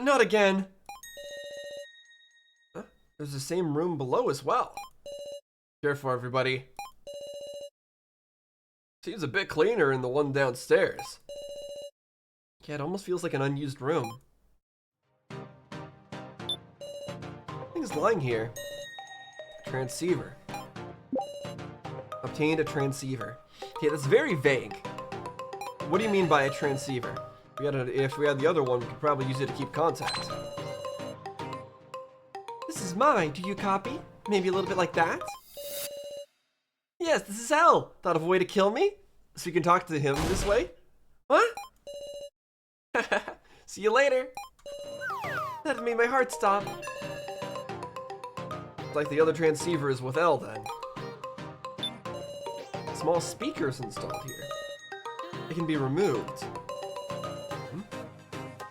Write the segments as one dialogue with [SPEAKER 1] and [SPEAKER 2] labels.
[SPEAKER 1] Not again. Huh? There's the same room below as well. Careful, everybody. Seems a bit cleaner in the one downstairs. Yeah, it almost feels like an unused room. Things lying here. Transceiver. Obtained a transceiver. Okay, that's very vague. What do you mean by a transceiver? If we had the other one, we could probably use it to keep contact. This is mine. Do you copy? Maybe a little bit like that? Yes, this is L. Thought of a way to kill me? So you can talk to him this way? What? See you later. That made my heart stop. It's like the other transceiver is with L then. Small speakers installed here. It can be removed.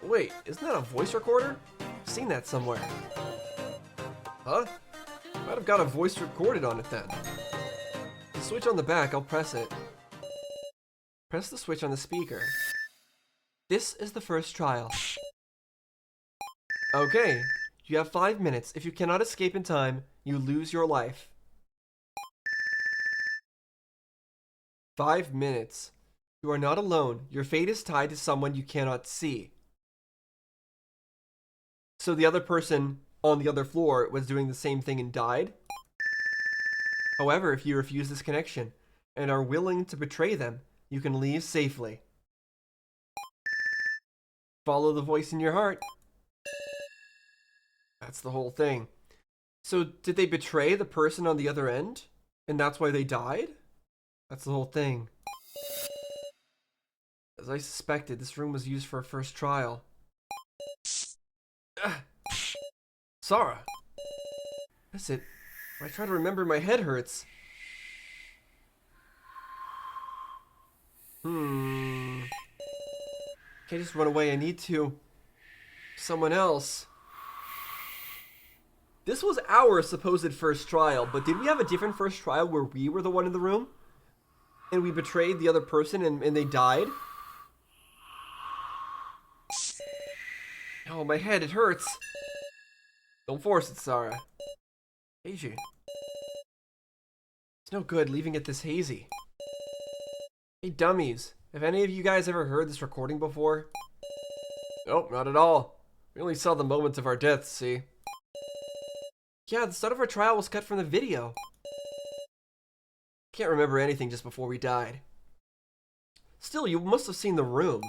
[SPEAKER 1] Wait, isn't that a voice recorder? I've seen that somewhere. Huh? Might have got a voice recorded on it then. The switch on the back, I'll press it. Press the switch on the speaker. This is the first trial. Okay, you have 5 minutes. If you cannot escape in time, you lose your life. 5 minutes. You are not alone. Your fate is tied to someone you cannot see. So the other person on the other floor was doing the same thing and died? However, if you refuse this connection and are willing to betray them, you can leave safely. Follow the voice in your heart. That's the whole thing. So did they betray the person on the other end? And that's why they died? That's the whole thing. As I suspected, this room was used for a first trial. Sarah. That's it. When I try to remember, my head hurts. Can't just run away. I need to. Someone else. This was our supposed first trial, but did we have a different first trial where we were the one in the room? And we betrayed the other person and they died? Oh, my head, it hurts. Don't force it, Sarah. Hazy. It's no good leaving it this hazy. Hey, dummies. Have any of you guys ever heard this recording before? Nope, not at all. We only saw the moments of our deaths, see? Yeah, the start of our trial was cut from the video. Can't remember anything just before we died. Still, you must have seen the room.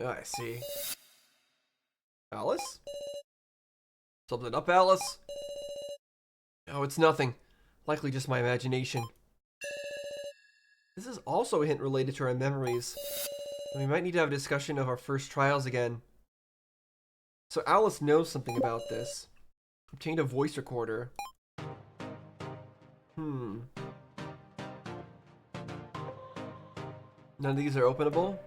[SPEAKER 1] Oh, I see. Alice? Something up, Alice? Oh, it's nothing. Likely just my imagination. This is also a hint related to our memories. We might need to have a discussion of our first trials again. So Alice knows something about this. Obtained a voice recorder. None of these are openable?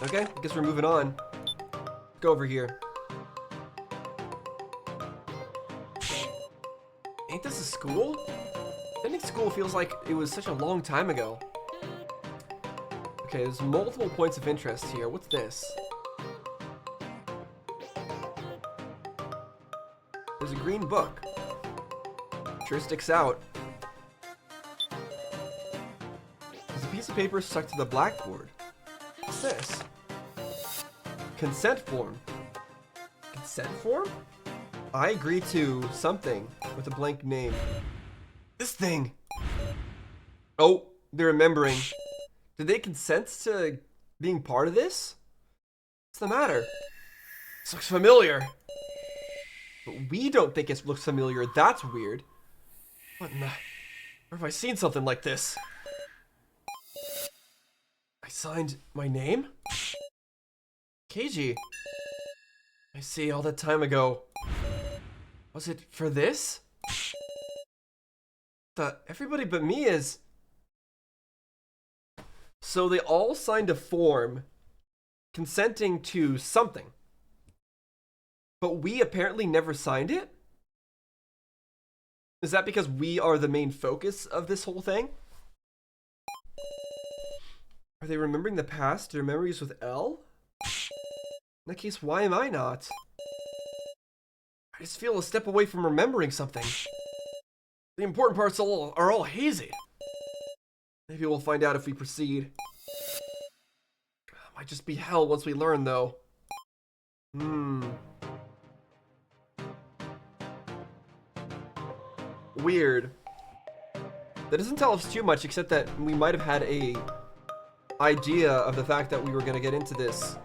[SPEAKER 1] Okay, I guess we're moving on. Let's go over here. Ain't this a school? I think school feels like it was such a long time ago. Okay, there's multiple points of interest here. What's this? There's a green book. Sure sticks out. There's a piece of paper stuck to the blackboard. What's this? Consent form. Consent form? I agree to something with a blank name. This thing! Oh, they're remembering. Did they consent to being part of this? What's the matter? This looks familiar. But we don't think it looks familiar. That's weird. What in the... Where have I seen something like this? I signed my name? KG. I see, all that time ago. Was it for this? Everybody but me is... So they all signed a form consenting to something. But we apparently never signed it? Is that because we are the main focus of this whole thing? Are they remembering the past? Their memories with L? In that case, why am I not? I just feel a step away from remembering something. The important parts are all hazy. Maybe we'll find out if we proceed. Might just be hell once we learn, though. Weird. That doesn't tell us too much, except that we might have had a idea of the fact that we were going to get into this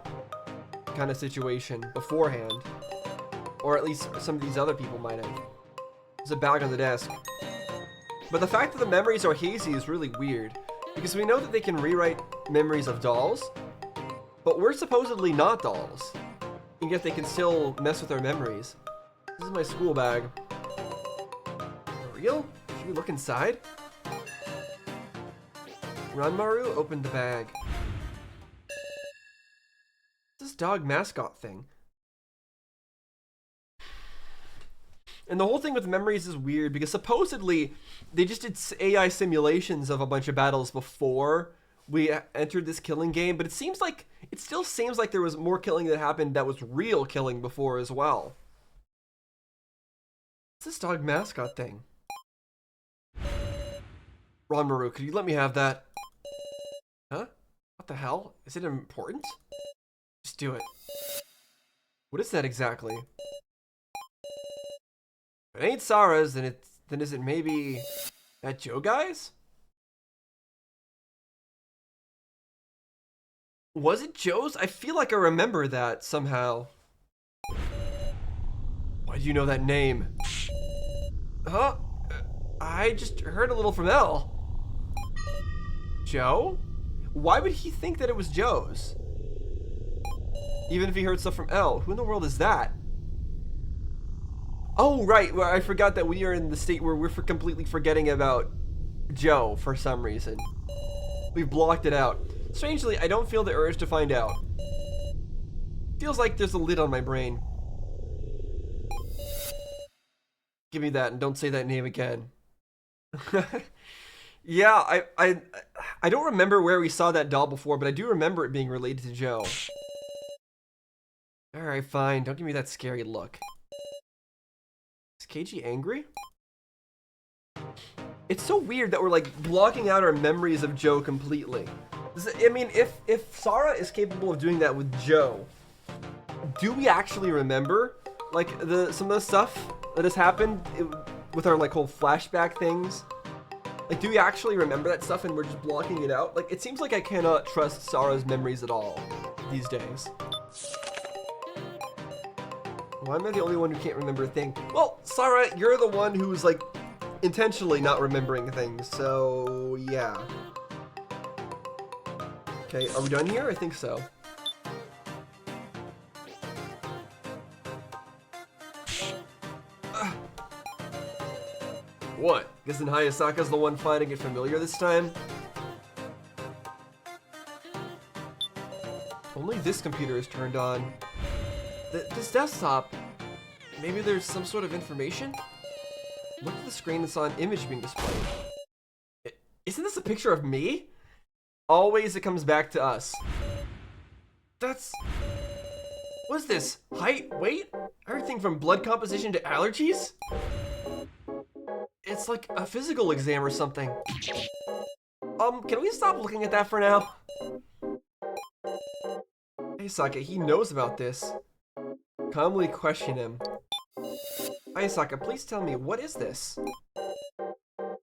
[SPEAKER 1] kind of situation beforehand. Or at least some of these other people might have. There's a bag on the desk. But the fact that the memories are hazy is really weird. Because we know that they can rewrite memories of dolls. But we're supposedly not dolls. And yet they can still mess with our memories. This is my school bag. For real? Should we look inside? Ranmaru opened the bag. What's this dog mascot thing? And the whole thing with memories is weird because supposedly they just did AI simulations of a bunch of battles before we entered this killing game, but it still seems like there was more killing that happened that was real killing before as well. What's this dog mascot thing? Ranmaru, could you let me have that? Huh? What the hell? Is it important? Just do it. What is that exactly? If it ain't Sarah's, then is it maybe that Joe guy's? Was it Joe's? I feel like I remember that somehow. Why do you know that name? Huh? I just heard a little from Elle. Joe? Why would he think that it was Joe's? Even if he heard stuff from Elle, who in the world is that? Oh, right. Well, I forgot that we are in the state where we're completely forgetting about Joe for some reason. We've blocked it out. Strangely, I don't feel the urge to find out. Feels like there's a lid on my brain. Give me that and don't say that name again. Yeah, I don't remember where we saw that doll before, but I do remember it being related to Joe. Alright, fine. Don't give me that scary look. Is Keiji angry? It's so weird that we're like blocking out our memories of Joe completely. I mean, if Sarah is capable of doing that with Joe, do we actually remember like some of the stuff that has happened with our like whole flashback things? Like, do we actually remember that stuff and we're just blocking it out? Like, it seems like I cannot trust Sarah's memories at all these days. Why am I the only one who can't remember a thing? Well, Sarah, you're the one who's like intentionally not remembering things, so yeah. Okay, are we done here? I think so. What? Guessing Hayasaka's the one finding it familiar this time? Only this computer is turned on. This desktop, maybe there's some sort of information? Look at the screen and saw an image being displayed. Isn't this a picture of me? Always it comes back to us. What is this? Height, weight? Everything from blood composition to allergies? It's like a physical exam or something. Can we stop looking at that for now? Hayasaka, he knows about this. Calmly question him. Hayasaka, please tell me, what is this?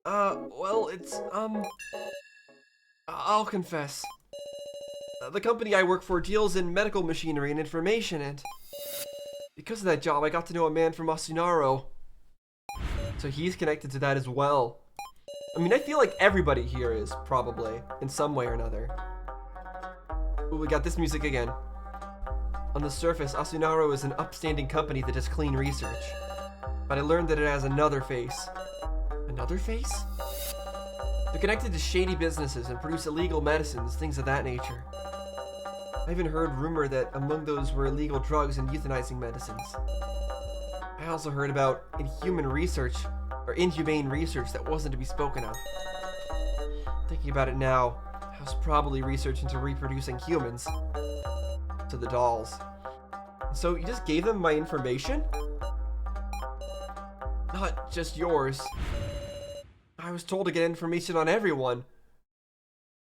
[SPEAKER 1] Well, it's, I'll confess. The company I work for deals in medical machinery and information, and because of that job, I got to know a man from Asunaro. So he's connected to that as well. I mean, I feel like everybody here is, probably, in some way or another. Ooh, we got this music again. On the surface, Asunaro is an upstanding company that does clean research. But I learned that it has another face. Another face? They're connected to shady businesses and produce illegal medicines, things of that nature. I even heard rumor that among those were illegal drugs and euthanizing medicines. I also heard about inhumane research, or inhumane research that wasn't to be spoken of. Thinking about it now, I was probably researching into reproducing humans to the dolls. So you just gave them my information? Not just yours. I was told to get information on everyone.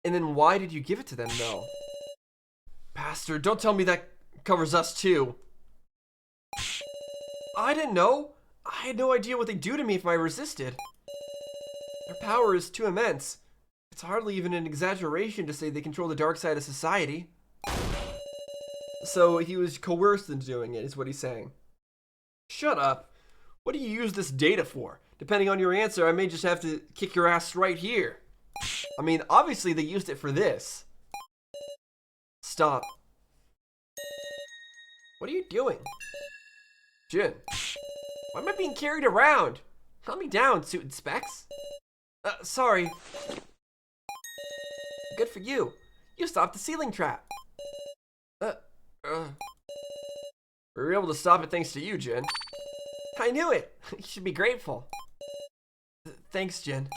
[SPEAKER 1] And then why did you give it to them, though? Bastard, don't tell me that covers us, too. I didn't know. I had no idea what they'd do to me if I resisted. Their power is too immense. It's hardly even an exaggeration to say they control the dark side of society. So he was coerced into doing it, is what he's saying. Shut up. What do you use this data for? Depending on your answer, I may just have to kick your ass right here. I mean, obviously they used it for this. Stop. What are you doing? Jin, why am I being carried around? Calm me down, Suit and Specs. Sorry. Good for you. You stopped the ceiling trap. We were able to stop it thanks to you, Jin. I knew it. You should be grateful. Thanks, Jin.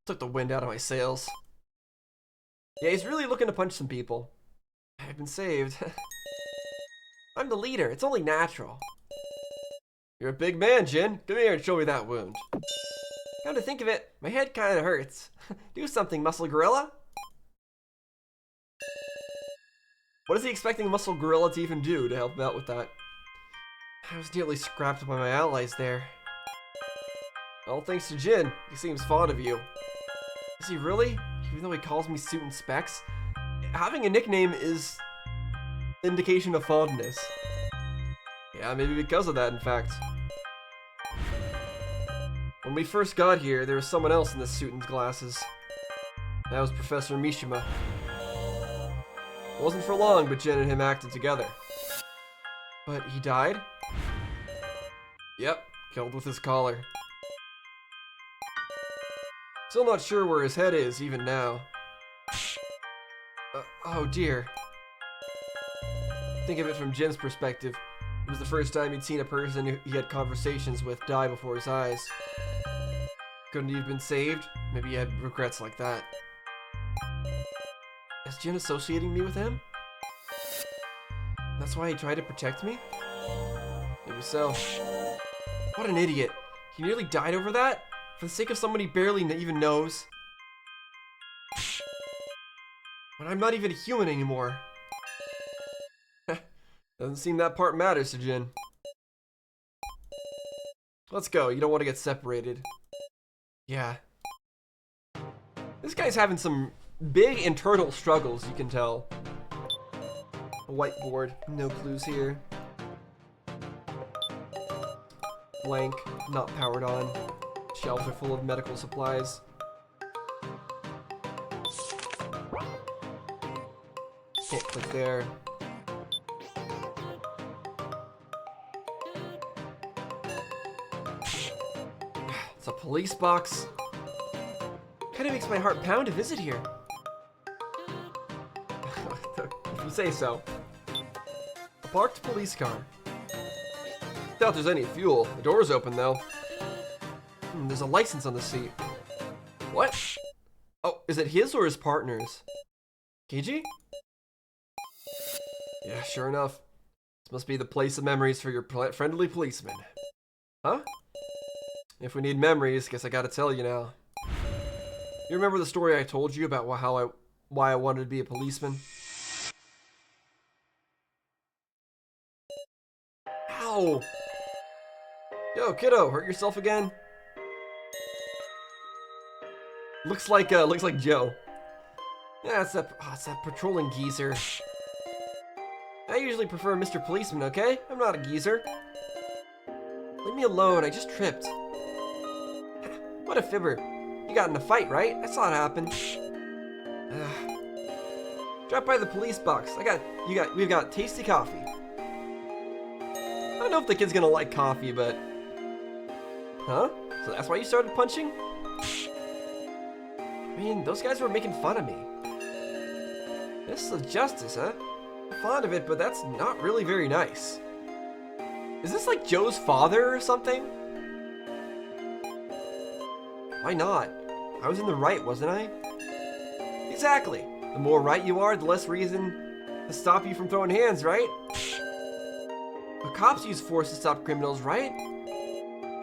[SPEAKER 1] Took the wind out of my sails. Yeah, he's really looking to punch some people. I've been saved. I'm the leader. It's only natural. You're a big man, Jin. Come here and show me that wound. Come to think of it, my head kind of hurts. Do something, Muscle Gorilla. What is he expecting Muscle Gorilla to even do to help him out with that? I was nearly scrapped by my allies there. All thanks to Jin. He seems fond of you. Is he really? Even though he calls me Suit and Specs? Having a nickname is indication of fondness. Yeah, maybe because of that, in fact. When we first got here, there was someone else in the suit and glasses. That was Professor Mishima. It wasn't for long, but Jin and him acted together. But he died? Yep, killed with his collar. Still not sure where his head is, even now. Oh dear. Think of it from Jin's perspective. It was the first time he'd seen a person he had conversations with die before his eyes. Couldn't he have been saved? Maybe he had regrets like that. Is Jin associating me with him? That's why he tried to protect me? Maybe so. What an idiot. He nearly died over that? For the sake of someone he barely even knows? When I'm not even a human anymore. Doesn't seem that part matters to Jin. Let's go, you don't want to get separated. Yeah. This guy's having some big internal struggles, you can tell. A whiteboard, no clues here. Blank, not powered on. Shelves are full of medical supplies. Can't click there. It's a police box. Kinda makes my heart pound to visit here. If you say so. A parked police car. Doubt there's any fuel. The door's open though. There's a license on the seat. What? Oh, is it his or his partner's? Keiji? Yeah, sure enough. This must be the place of memories for your friendly policeman. Huh? If we need memories, guess I gotta tell you now. You remember the story I told you about why I wanted to be a policeman? Ow! Yo, kiddo, hurt yourself again? Looks like Joe. Yeah, it's that patrolling geezer. I usually prefer Mr. Policeman, okay? I'm not a geezer. Leave me alone, I just tripped. What a fibber. You got in a fight, right? I saw it happen. Drop by the police box. We've got tasty coffee. I don't know if the kid's gonna like coffee, but... Huh? So that's why you started punching? I mean, those guys were making fun of me. This is justice, huh? I'm fond of it, but that's not really very nice. Is this like Joe's father or something? Why not? I was in the right, wasn't I? Exactly. The more right you are, the less reason to stop you from throwing hands, right? But cops use force to stop criminals, right?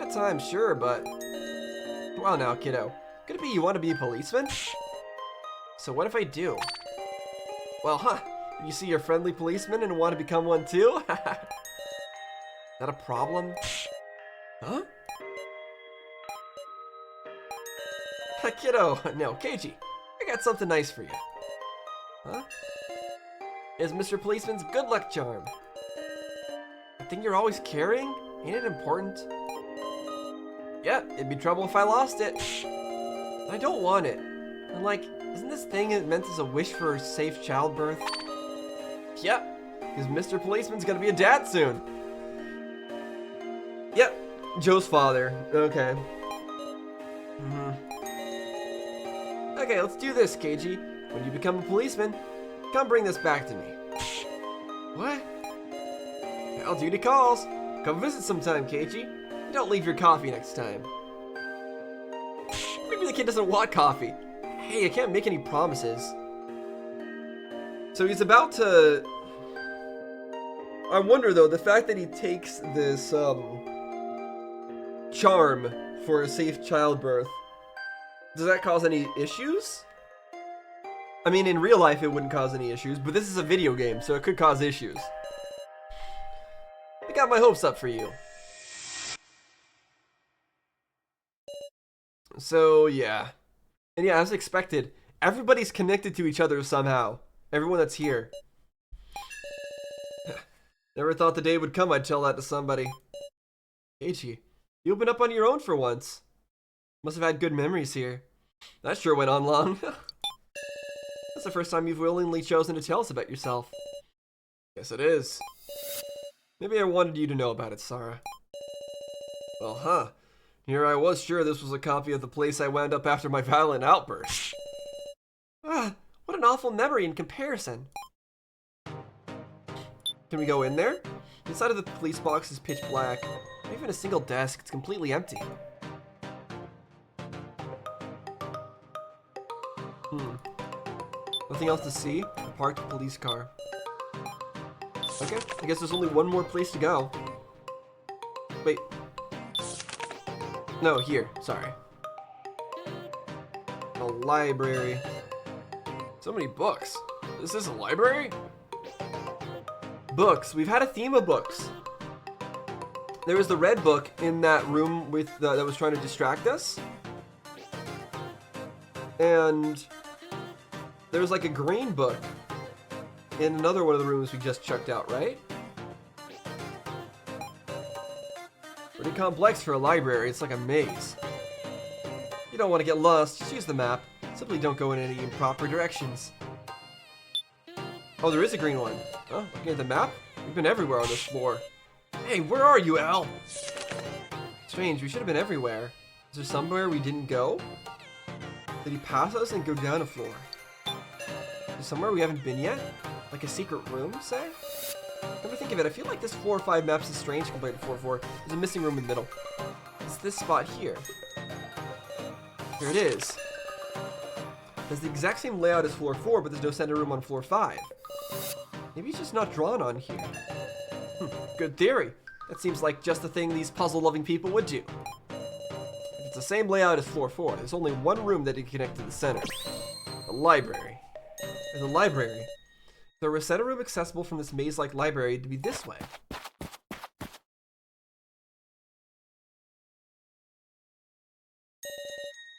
[SPEAKER 1] At times, sure, but... Well now, kiddo. Could it be you want to be a policeman? So what if I do? Well, you see your friendly policeman and want to become one too? Is that a problem? Huh? Kiddo, no, Keiji, I got something nice for you. Huh? It's Mr. Policeman's good luck charm. The thing you're always carrying? Ain't it important? Yeah, it'd be trouble if I lost it. I don't want it. And like, isn't this thing meant as a wish for safe childbirth? Yep, because Mr. Policeman's gonna be a dad soon. Yep, Joe's father. Okay. Okay, let's do this, Keiji. When you become a policeman, come bring this back to me. What? Well, duty calls. Come visit sometime, Keiji. Don't leave your coffee next time. Maybe the kid doesn't want coffee. Hey, I can't make any promises. So he's about to... I wonder, though, the fact that he takes this, charm for a safe childbirth, does that cause any issues? I mean, in real life it wouldn't cause any issues, but this is a video game, so it could cause issues. I got my hopes up for you. So, yeah. And yeah, as expected, everybody's connected to each other somehow. Everyone that's here. Never thought the day would come I'd tell that to somebody. Keiji, you opened up on your own for once. Must have had good memories here. That sure went on long. That's the first time you've willingly chosen to tell us about yourself. Yes, it is. Maybe I wanted you to know about it, Sarah. Well, here I was sure this was a copy of the place I wound up after my violent outburst. What an awful memory in comparison. Can we go in there? Inside of the police box is pitch black. Not even a single desk, it's completely empty. Nothing else to see? A parked police car. Okay, I guess there's only one more place to go. Wait. No, here, sorry. A library. So many books. Is this a library? Books. We've had a theme of books. There was the red book in that room with that was trying to distract us. And there was like a green book in another one of the rooms we just checked out, right? Pretty complex for a library. It's like a maze. You don't want to get lost, just use the map. Simply don't go in any improper directions. Oh, there is a green one. Oh, looking at the map? We've been everywhere on this floor. Hey, where are you, Al? Strange, we should have been everywhere. Is there somewhere we didn't go? Did he pass us and go down a floor? Is there somewhere we haven't been yet? Like a secret room, say? Come to think of it, I feel like this 4 or 5 maps is strange compared to 4 or 4. There's a missing room in the middle. It's this spot here. Here it is. There's the exact same layout as floor 4, but there's no center room on floor 5. Maybe it's just not drawn on here. Good theory. That seems like just the thing these puzzle-loving people would do. If it's the same layout as floor 4, there's only one room that can connect to the center. The library. And the library. There was a center room accessible from this maze-like library to be this way.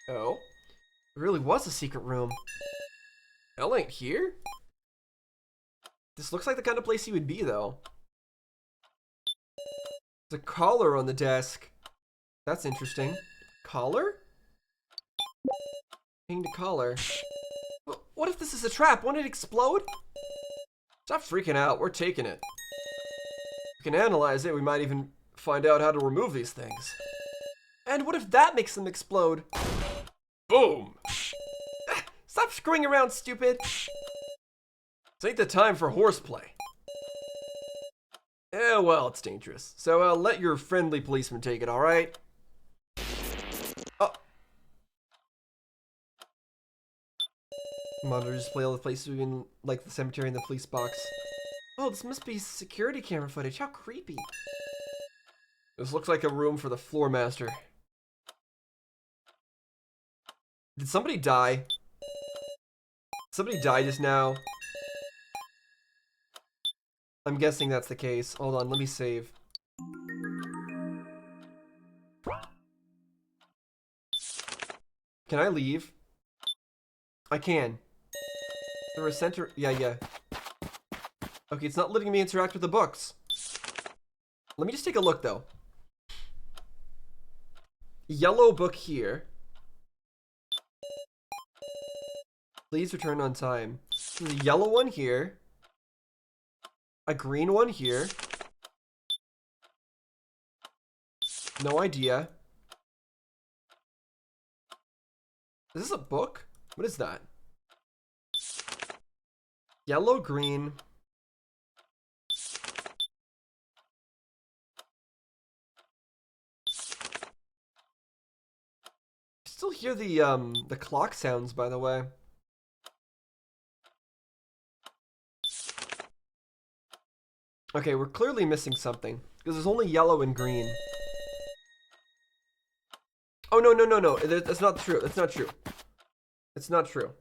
[SPEAKER 1] Oh? It really was a secret room. Elle ain't here? This looks like the kind of place he would be, though. There's a collar on the desk. That's interesting. Collar? Hanged collar. What if this is a trap? Won't it explode? Stop freaking out. We're taking it. We can analyze it. We might even find out how to remove these things. And what if that makes them explode? Boom! Stop screwing around, stupid! This ain't the time for horseplay. Eh, well, it's dangerous. So let your friendly policeman take it, alright? Oh. Monitor display all the places we've been, like the cemetery and the police box. Oh, this must be security camera footage. How creepy. This looks like a room for the floor master. Did somebody die? Somebody died just now. I'm guessing that's the case. Hold on, let me save. Can I leave? I can. There was center. Yeah. Okay, it's not letting me interact with the books. Let me just take a look though. Yellow book here. Please return on time. There's a yellow one here. A green one here. No idea. Is this a book? What is that? Yellow, green. Still hear the clock sounds, by the way. Okay, we're clearly missing something because there's only yellow and green. Oh no. That's not true. That's not true. It's not true.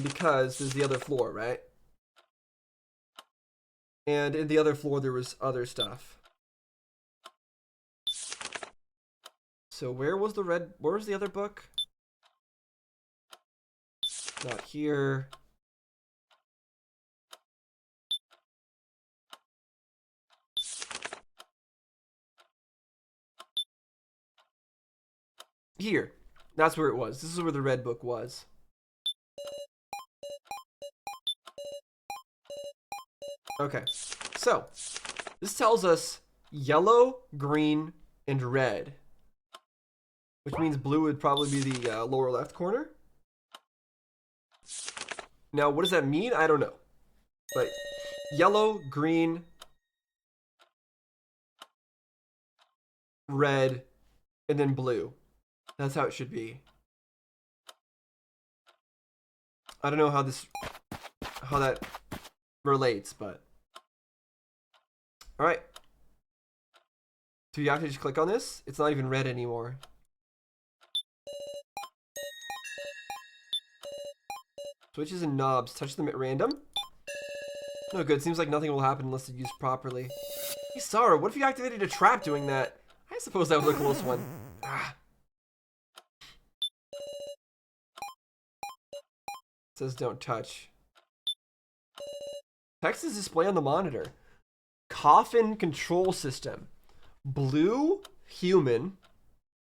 [SPEAKER 1] Because there's the other floor, right? And in the other floor there was other stuff. So where was the other book? Not here. Here. That's where it was. This is where the red book was. Okay. So, this tells us yellow, green, and red. Which means blue would probably be the lower left corner. Now, what does that mean? I don't know. But yellow, green, red, and then blue. That's how it should be. I don't know how that relates, but all right. Do you have to just click on this? It's not even red anymore. Switches and knobs. Touch them at random. No good. Seems like nothing will happen unless it's used properly. Hey, Sarah, what if you activated a trap doing that? I suppose that was a close one. Ah. It says don't touch. Text is displayed on the monitor. Coffin control system. Blue, human.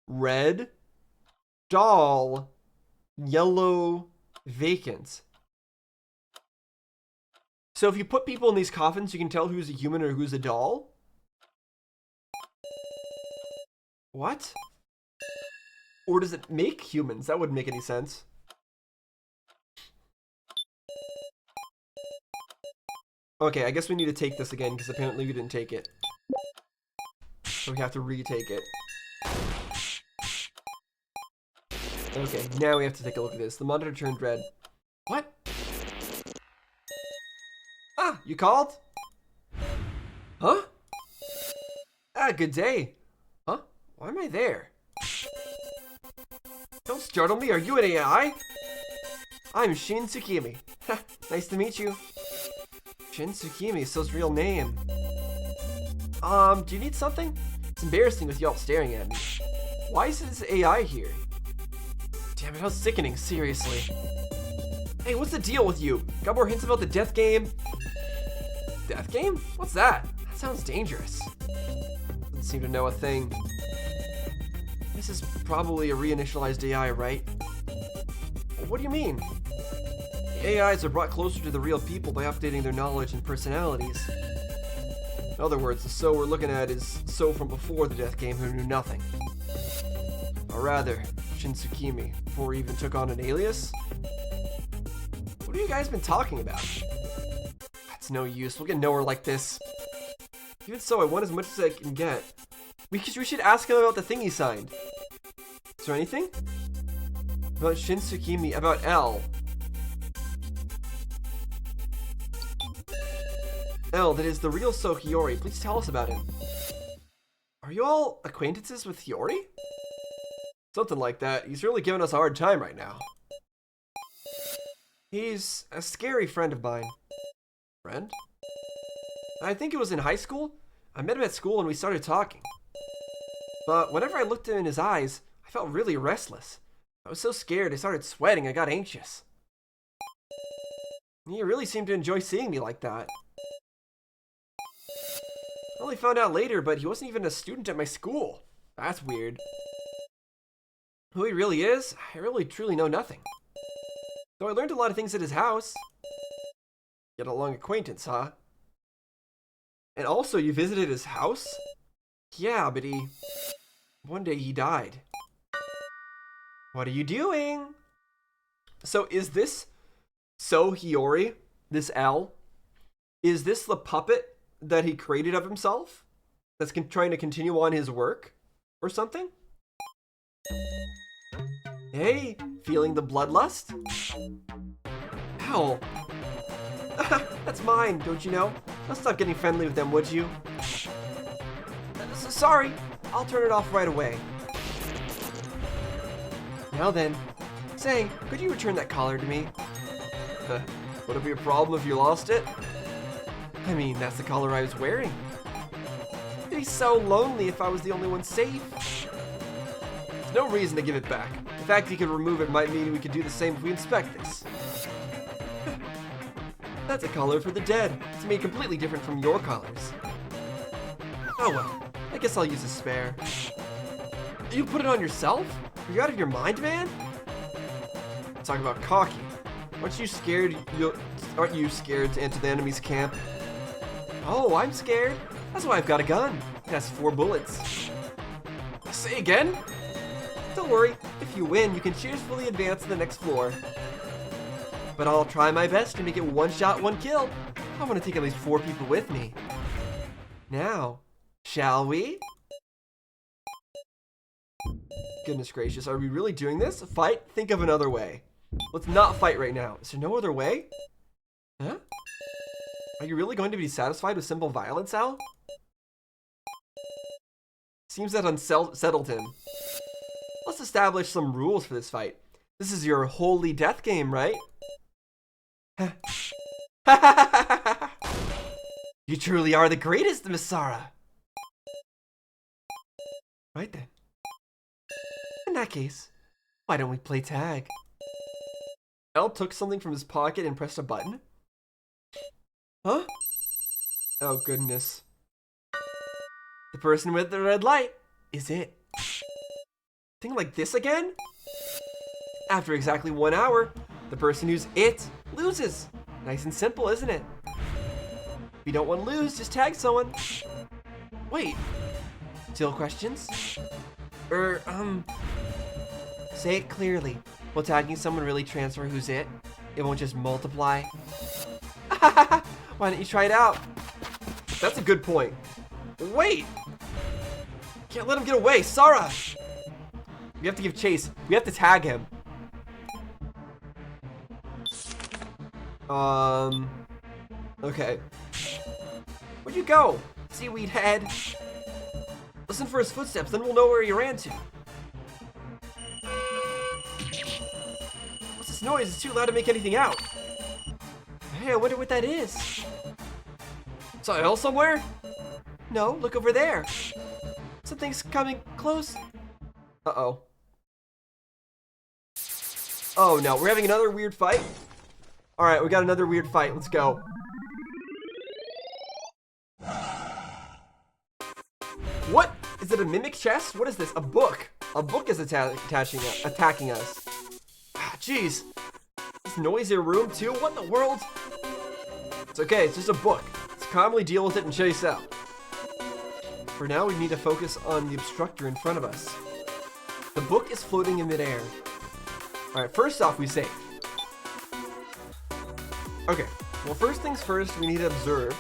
[SPEAKER 1] Red, doll. Yellow, vacant. So if you put people in these coffins, you can tell who's a human or who's a doll? What? Or does it make humans? That wouldn't make any sense. Okay, I guess we need to take this again because apparently we didn't take it. So we have to retake it. Okay, now we have to take a look at this. The monitor turned red. What? Ah, you called? Huh? Ah, good day. Huh? Why am I there? Don't startle me, are you an AI? I'm Shin Tsukimi. Nice to meet you. Shin Tsukimi is his real name. Do you need something? It's embarrassing with y'all staring at me. Why is this AI here? Damn it, how sickening, seriously. Hey, what's the deal with you? Got more hints about the death game? Death game? What's that? That sounds dangerous. Doesn't seem to know a thing. This is probably a reinitialized AI, right? What do you mean? The AIs are brought closer to the real people by updating their knowledge and personalities. In other words, the So we're looking at is So from before the death game who knew nothing. Or rather, Shin Tsukimi, before he even took on an alias? What have you guys been talking about? That's no use, we'll get nowhere like this. Even so, I want as much as I can get. We should ask him about the thing he signed. Is there anything? About Shin Tsukimi, about L. L, that is the real So Hiyori. Please tell us about him. Are you all acquaintances with Hiyori? Something like that. He's really giving us a hard time right now. He's a scary friend of mine. Friend? I think it was in high school. I met him at school and we started talking. But whenever I looked in his eyes, I felt really restless. I was so scared I started sweating. I got anxious. He really seemed to enjoy seeing me like that. I only found out later, but he wasn't even a student at my school. That's weird. Who he really is, I really truly know nothing. Though I learned a lot of things at his house. Get a long acquaintance, huh? And also, you visited his house? Yeah, but one day he died. What are you doing? So is this So Hiyori, this L? Is this the puppet that he created of himself? That's trying to continue on his work? Or something? Hey, feeling the bloodlust? Ow. That's mine, don't you know? Let's stop getting friendly with them, would you? Sorry, I'll turn it off right away. Now then, say, could you return that collar to me? Would it be a problem if you lost it? I mean, that's the collar I was wearing. It'd be so lonely if I was the only one safe. There's no reason to give it back. The fact you could remove it might mean we could do the same if we inspect this. That's a collar for the dead. It's made completely different from your collars. Oh well, I guess I'll use a spare. You put it on yourself? Are you out of your mind, man? Talk about cocky. Aren't you scared to enter the enemy's camp? Oh, I'm scared. That's why I've got a gun. It has 4 bullets. Say again? Don't worry. If you win, you can cheerfully advance to the next floor. But I'll try my best to make it 1 shot, 1 kill. I want to take at least 4 people with me. Now, shall we? Goodness gracious, are we really doing this? Fight? Think of another way. Let's not fight right now. Is there no other way? Huh? Are you really going to be satisfied with simple violence, Al? Seems that unsettled him. Let's establish some rules for this fight. This is your holy death game, right? You truly are the greatest, Miss Sarah. Right then. In that case, why don't we play tag? L took something from his pocket and pressed a button. Huh? Oh goodness. The person with the red light is it. Thing like this again? After exactly 1 hour, the person who's it loses. Nice and simple, isn't it? If you don't want to lose, just tag someone. Wait. Still questions? Say it clearly. Will tagging someone really transfer who's it? It won't just multiply? Why don't you try it out? That's a good point. Wait! Can't let him get away, Sarah! We have to give chase. We have to tag him. Okay. Where'd you go, seaweed head? Listen for his footsteps, then we'll know where he ran to. What's this noise? It's too loud to make anything out. Hey, I wonder what that is. Saw L somewhere? No, look over there. Something's coming close. Uh-oh. Oh no, we're having another weird fight? Alright, we got another weird fight. Let's go. What? Is it a mimic chest? What is this? A book. A book is attacking us. Ah, jeez. This noisy room too? What in the world? It's okay, it's just a book. Let's calmly deal with it and chase out. For now, we need to focus on the obstructor in front of us. The book is floating in midair. Alright, first off, we save. Okay, well, first things first, we need to observe.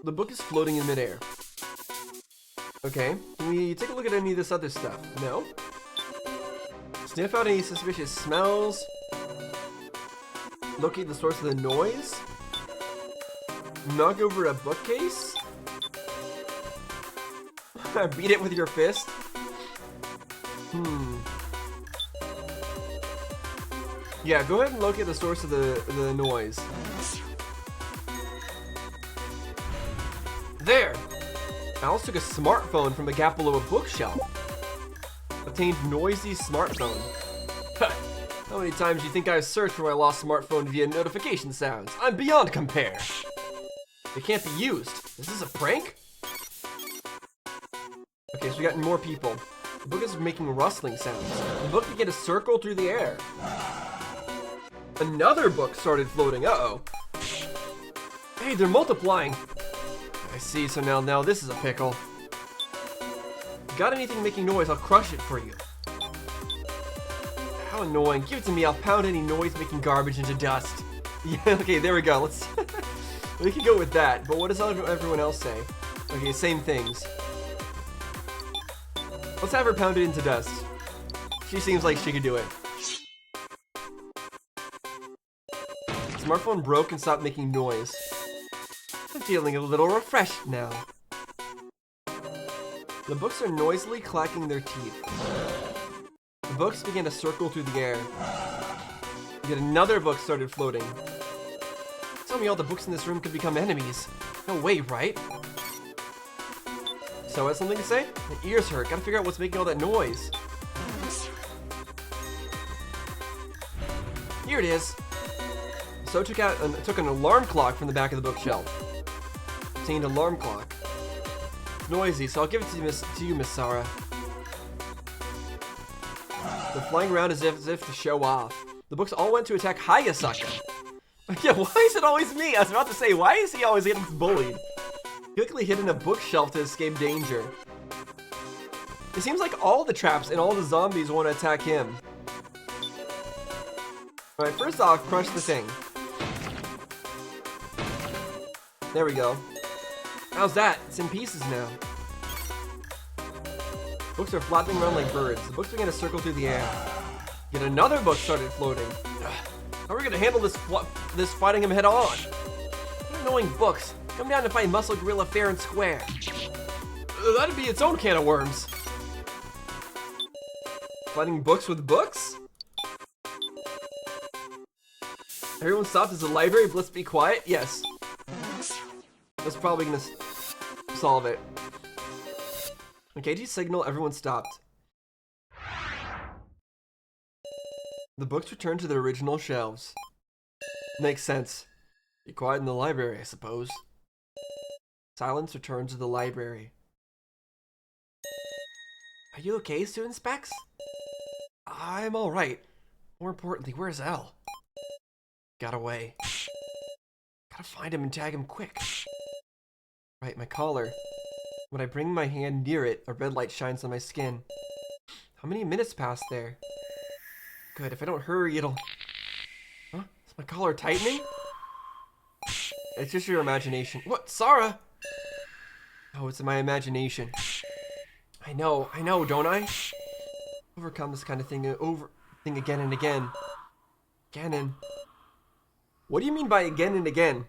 [SPEAKER 1] The book is floating in midair. Okay, can we take a look at any of this other stuff? No? Sniff out any suspicious smells. Locate the source of the noise. Knock over a bookcase. Beat it with your fist. Yeah, go ahead and locate the source of the noise. There! Alice took a smartphone from a gap below a bookshelf. Obtained noisy smartphone. How many times do you think I've searched for my lost smartphone via notification sounds? I'm beyond compare. It can't be used. Is this a prank? Okay, so we got more people. The book is making rustling sounds. The book began to circle through the air. Another book started floating. Uh-oh. Hey, they're multiplying. I see, so now this is a pickle. Got anything making noise, I'll crush it for you. How annoying. Give it to me, I'll pound any noise making garbage into dust. Yeah, okay, there we go. Let's we can go with that, but what does everyone else say? Okay, same things. Let's have her pound it into dust. She seems like she could do it. Smartphone broke and stopped making noise. I'm feeling a little refreshed now. The books are noisily clacking their teeth. The books began to circle through the air. Yet another book started floating. Tell me all the books in this room could become enemies. No way, right? So, has something to say? My ears hurt. Gotta figure out what's making all that noise. Here it is. So took an alarm clock from the back of the bookshelf. Obtained alarm clock. It's noisy, so I'll give it to you, Miss Sarah. They're flying around as if to show off. The books all went to attack Hayasaka. Yeah, why is it always me? I was about to say, why is he always getting bullied? He quickly hid in a bookshelf to escape danger. It seems like all the traps and all the zombies want to attack him. Alright, first off, crush the thing. There we go. How's that? It's in pieces now. Books are flapping around like birds. The books began to circle through the air. Yet another book started floating. Ugh. How are we gonna handle this fighting him head on? What annoying books. Come down to fight Muscle Gorilla fair and square. That'd be its own can of worms. Fighting books with books? Everyone stopped as the library. Let's be quiet. Yes. That's probably gonna solve it. Okay, KG signal, everyone stopped. The books returned to their original shelves. Makes sense. Be quiet in the library, I suppose. Silence returned to the library. Are you okay, Student Specs? I'm alright. More importantly, where's Elle? Got away. Gotta find him and tag him quick. Right, my collar. When I bring my hand near it, a red light shines on my skin. How many minutes passed there? Good, if I don't hurry, it'll... Huh? Is my collar tightening? It's just your imagination. What, Sarah? Oh, it's my imagination. I know, don't I? Overcome this kind of thing again and again. Again. What do you mean by again and again?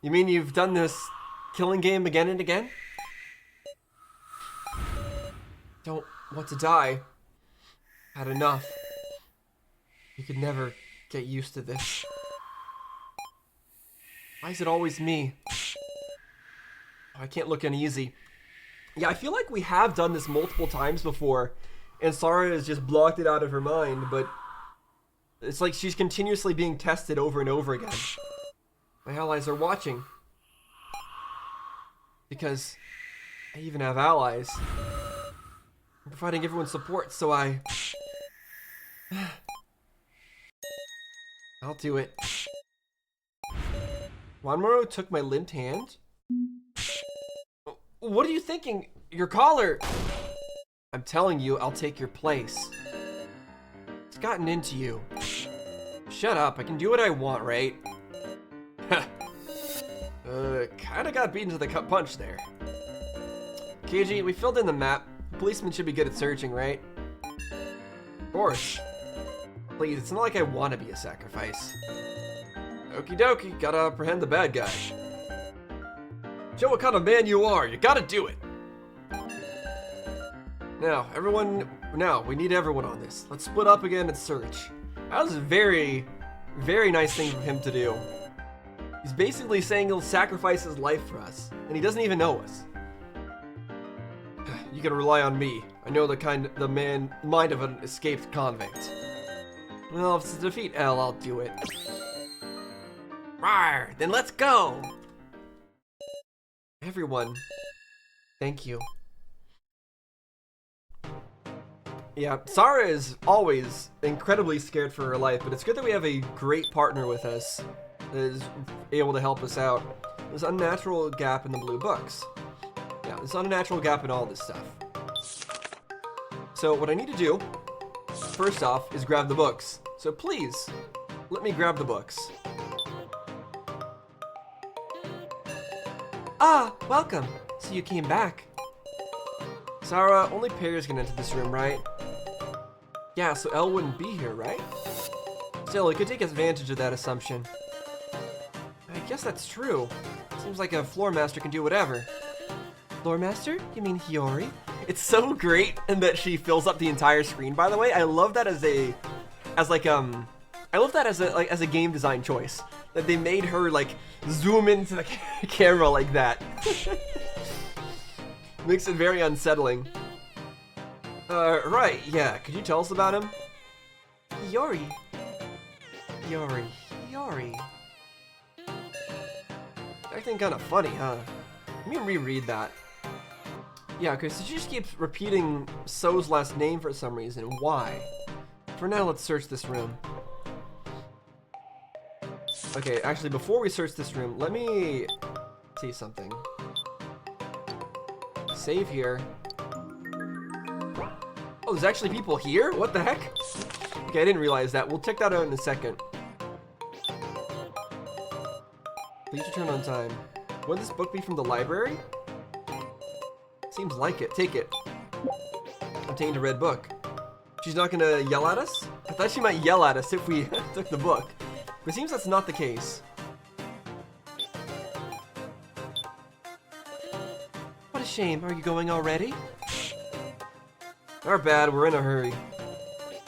[SPEAKER 1] You mean you've done this killing game again and again? Don't want to die. Had enough. You could never get used to this. Why is it always me? Oh, I can't look uneasy. Yeah, I feel like we have done this multiple times before, and Sarah has just blocked it out of her mind, but it's like she's continuously being tested over and over again. My allies are watching. Because I even have allies. I'm providing everyone support, so I'll do it. Wanmaru took my limped hand. What are you thinking? Your collar! I'm telling you, I'll take your place. It's gotten into you. Shut up, I can do what I want, right? Kinda got beaten to the punch there. KG, we filled in the map. Policemen should be good at searching, right? Of course. Please, it's not like I want to be a sacrifice. Okie dokie, gotta apprehend the bad guy. Show what kind of man you are, you gotta do it! Now, we need everyone on this. Let's split up again and search. That was a very, very nice thing for him to do. He's basically saying he'll sacrifice his life for us, and he doesn't even know us. You can rely on me. I know the mind of an escaped convict. Well, if it's to defeat L, I'll do it. Rawr, then let's go! Everyone, thank you. Yeah, Sarah is always incredibly scared for her life, but it's good that we have a great partner with us that is able to help us out. There's an unnatural gap in the blue books. Yeah, there's an unnatural gap in all this stuff. So what I need to do, first off, is grab the books. So please, let me grab the books. Ah, welcome. So you came back. Sarah, only pairs can enter this room, right? Yeah, so Elle wouldn't be here, right? Still, it could take advantage of that assumption. I guess that's true. Seems like a floor master can do whatever. Floor master? You mean Hiyori? It's so great and that she fills up the entire screen, by the way. I love that as a game design choice. That they made her like zoom into the camera like that. Makes it very unsettling. Right, yeah, could you tell us about him? Hiyori. Acting kinda funny, huh? Let me reread that. Yeah, because she just keeps repeating So's last name for some reason. Why? For now, let's search this room. Okay, actually, before we search this room, let me see something. Save here. Oh, there's actually people here? What the heck? Okay, I didn't realize that. We'll check that out in a second. Please return on time. Would this book be from the library? Seems like it. Take it. Obtained a red book. She's not gonna yell at us? I thought she might yell at us if we took the book. But it seems that's not the case. What a shame. Are you going already? Our bad. We're in a hurry.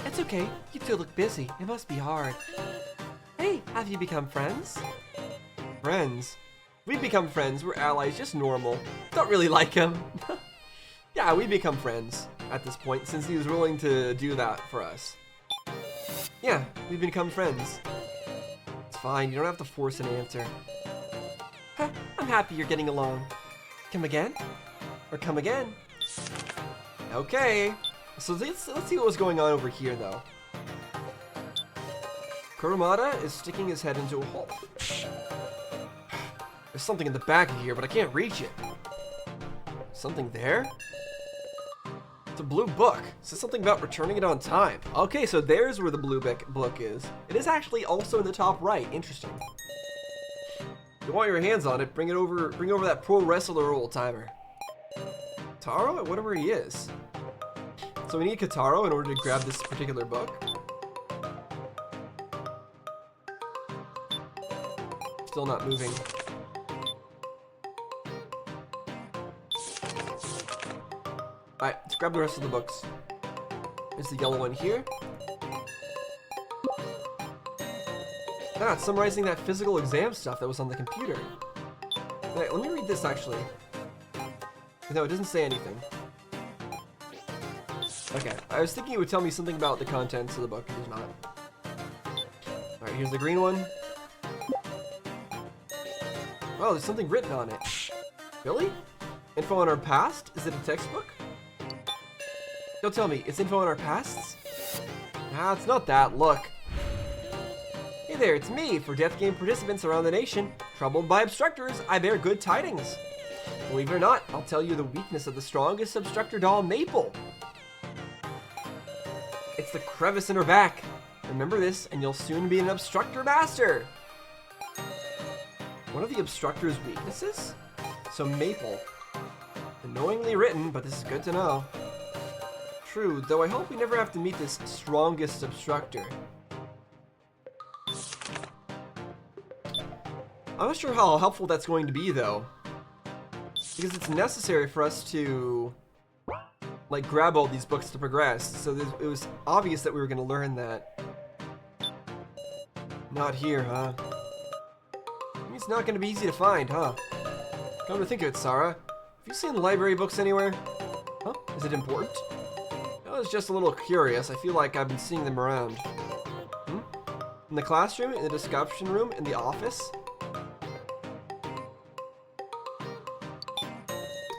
[SPEAKER 1] It's okay. You two look busy. It must be hard. Hey, have you become friends? Friends? We've become friends. We're allies. Just normal. Don't really like him. Yeah, we become friends at this point since he was willing to do that for us. Yeah, we've become friends. It's fine. You don't have to force an answer. Huh, I'm happy you're getting along. Come again? Or come again? Okay. So let's see what was going on over here, though. Kurumada is sticking his head into a hole. There's something in the back of here, but I can't reach it. Something there? It's a blue book. It says something about returning it on time. Okay, so there's where the blue book is. It is actually also in the top right. Interesting. If you want your hands on it, bring over that pro wrestler old timer. Taro? I wonder where he is. So we need Kataro in order to grab this particular book. Still not moving. Alright, let's grab the rest of the books. There's the yellow one here. Ah, it's summarizing that physical exam stuff that was on the computer. Alright, let me read this actually. No, it doesn't say anything. Okay, I was thinking it would tell me something about the contents of the book. It does not. Alright, here's the green one. Oh, there's something written on it. Really? Info on our past? Is it a textbook? Don't tell me, it's info on our pasts? Nah, it's not that. Look. Hey there, it's me. For death game participants around the nation, troubled by obstructors, I bear good tidings. Believe it or not, I'll tell you the weakness of the strongest obstructor doll, Maple. It's the crevice in her back. Remember this, and you'll soon be an obstructor master. One of the obstructor's weaknesses? So Maple. Annoyingly written, but this is good to know. True, though I hope we never have to meet this strongest obstructor. I'm not sure how helpful that's going to be, though. Because it's necessary for us to, like, grab all these books to progress. So it was obvious that we were going to learn that. Not here, huh? It's not going to be easy to find, huh? Come to think of it, Sarah. Have you seen library books anywhere? Huh? Is it important? I was just a little curious. I feel like I've been seeing them around. In the classroom, in the discussion room, in the office?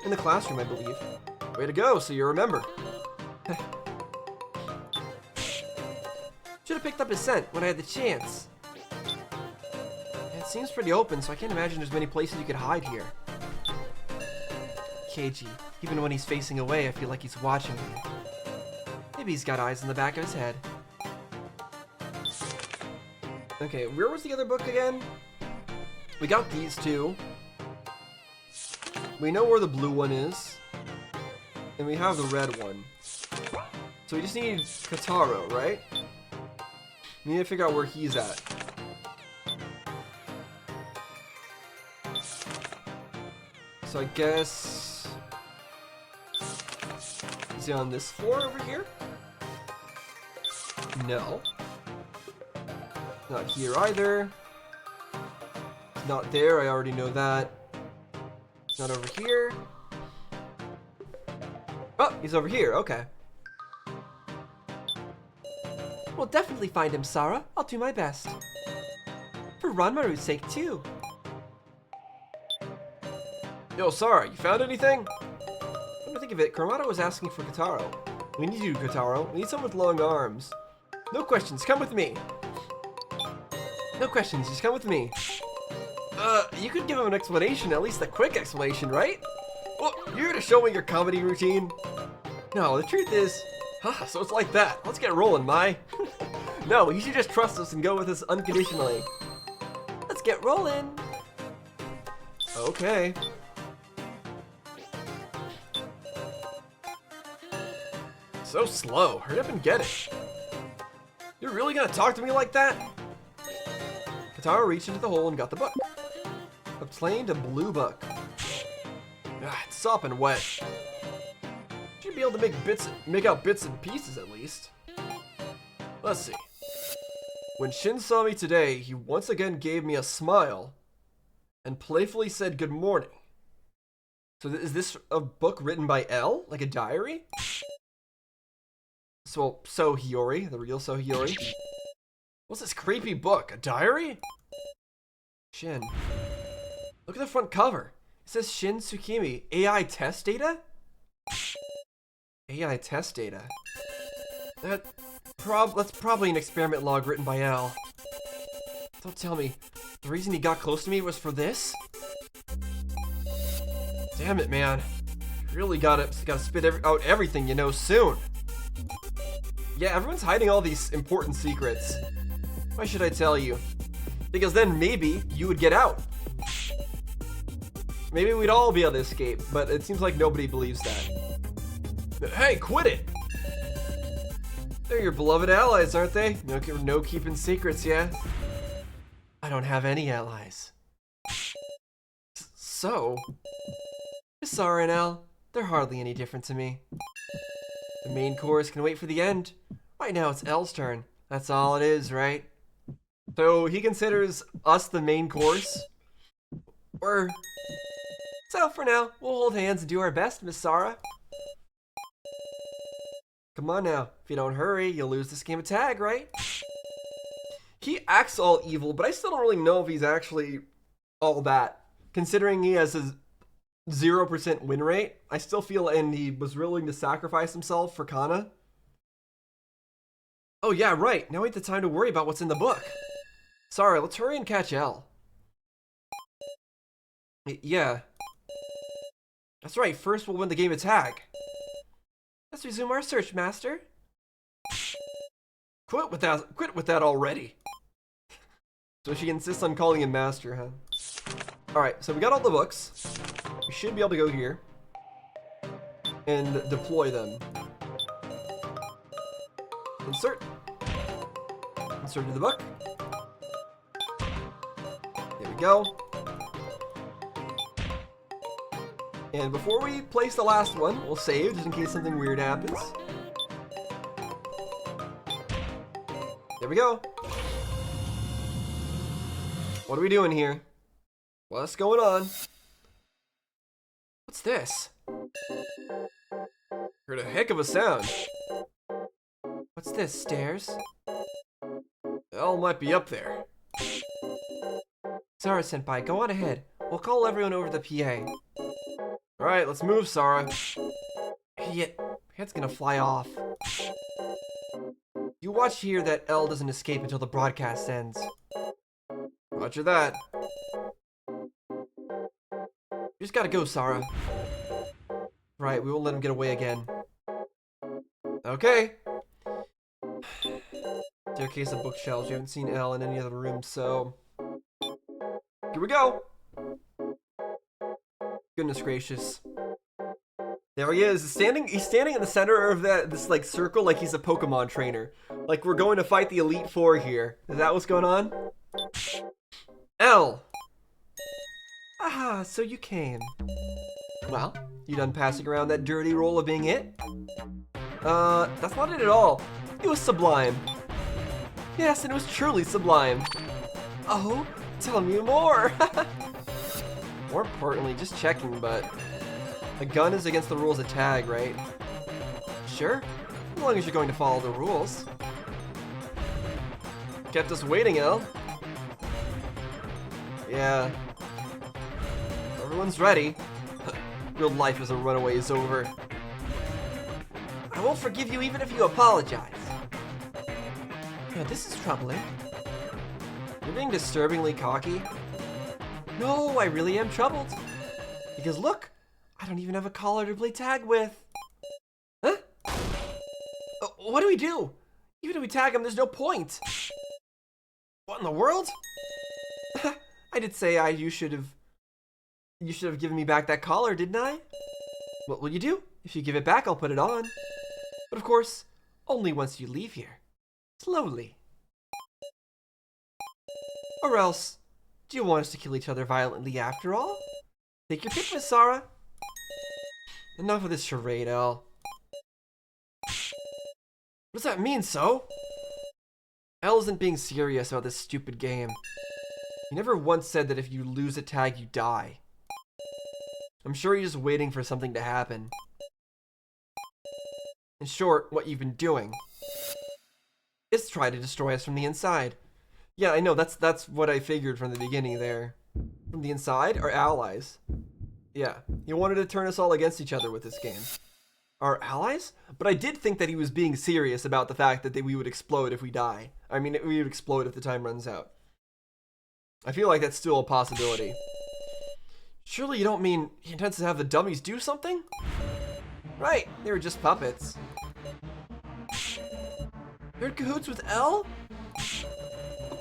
[SPEAKER 1] In the classroom, I believe. Way to go, so you remember. Should have picked up his scent when I had the chance. It seems pretty open, so I can't imagine there's many places you could hide here. Keiji, even when he's facing away, I feel like he's watching me. Maybe he's got eyes in the back of his head. Okay, where was the other book again? We got these two. We know where the blue one is. And we have the red one. So we just need Kotaro, right? We need to figure out where he's at. So I guess... Is he on this floor over here? No. Not here either. It's not there, I already know that. It's not over here. Oh, he's over here, okay. We'll definitely find him, Sarah. I'll do my best. For Ranmaru's sake, too. Yo, Sarah, you found anything? Come to think of it, Kuromato was asking for Kotaro. We need you, Kotaro. We need someone with long arms. No questions, come with me. No questions, just come with me. You could give him an explanation, at least a quick explanation, right? Well, you're here to show me your comedy routine? No, the truth is... so it's like that. Let's get rolling, Mai. No, you should just trust us and go with us unconditionally. Let's get rolling. Okay. So slow. Hurry up and get it. You're really gonna talk to me like that? Kotaro reached into the hole and got the book. Obtained a blue book. It's sopping wet. Should be able to make out bits and pieces at least. Let's see. When Shin saw me today, he once again gave me a smile and playfully said good morning. So is this a book written by L? Like a diary? So Hiyori, the real So Hiyori. What's this creepy book? A diary? Shin. Look at the front cover. It says Shin Tsukimi. AI test data? AI test data. That's probably an experiment log written by Al. Don't tell me. The reason he got close to me was for this? Damn it, man. You really gotta spit out everything you know soon. Yeah, everyone's hiding all these important secrets. Why should I tell you? Because then maybe you would get out. Maybe we'd all be able to escape, but it seems like nobody believes that. Hey, quit it! They're your beloved allies, aren't they? No keeping secrets, yeah? I don't have any allies. So? Sarah and Al, they're hardly any different to me. The main course can wait for the end. Right now it's El's turn. That's all it is, right? So he considers us the main course? So for now, we'll hold hands and do our best, Miss Sarah. Come on now, if you don't hurry, you'll lose this game of tag, right? He acts all evil, but I still don't really know if he's actually all that. Considering he has a 0% win rate, I still feel, and he was willing to sacrifice himself for Kana. Oh yeah, right, now ain't the time to worry about what's in the book. Sorry, let's hurry and catch L. Yeah. That's right, first we'll win the game of tag. Let's resume our search, Master. Quit with that already. So she insists on calling him Master, huh? Alright, so we got all the books. We should be able to go here and deploy them. Insert. Insert to the book. There we go. And before we place the last one, we'll save just in case something weird happens. There we go. What are we doing here? What's going on? What's this? Heard a heck of a sound. What's this, stairs? L might be up there. Sara senpai, go on ahead. We'll call everyone over the PA. Alright, let's move, Sara. Idiot. Head's gonna fly off. You watch here that L doesn't escape until the broadcast ends. Roger that. You just gotta go, Sara. Right, we won't let him get away again. Okay. Staircase of bookshelves. You haven't seen L in any other room, so... Here we go! Goodness gracious. There he is. He's standing in the center of this like circle like he's a Pokemon trainer. Like we're going to fight the Elite Four here. Is that what's going on? L! Ah, so you came. Well, you done passing around that dirty role of being it? That's not it at all. It was sublime. Yes, and it was truly sublime. Oh, tell me more. More importantly, just checking, but a gun is against the rules of tag, right? Sure, as long as you're going to follow the rules. Kept us waiting, L. Yeah. Everyone's ready. Real life as a runaway is over. I won't forgive you even if you apologize. Yeah, this is troubling. You're being disturbingly cocky. No, I really am troubled. Because look, I don't even have a collar to play tag with. Huh? What do we do? Even if we tag him, there's no point. What in the world? I did say you should have given me back that collar, didn't I? What will you do? If you give it back, I'll put it on. But of course, only once you leave here. Slowly. Or else, do you want us to kill each other violently after all? Take your pick, Miss Sara. Enough of this charade, L. What does that mean, so? L isn't being serious about this stupid game. He never once said that if you lose a tag, you die. I'm sure he's just waiting for something to happen. In short, what you've been doing is try to destroy us from the inside. Yeah, I know, that's what I figured from the beginning there. From the inside, our allies. Yeah, he wanted to turn us all against each other with this game. Our allies? But I did think that he was being serious about the fact that we would explode if we die. I mean, we would explode if the time runs out. I feel like that's still a possibility. Surely you don't mean he intends to have the dummies do something? Right, they were just puppets. You're in cahoots with L?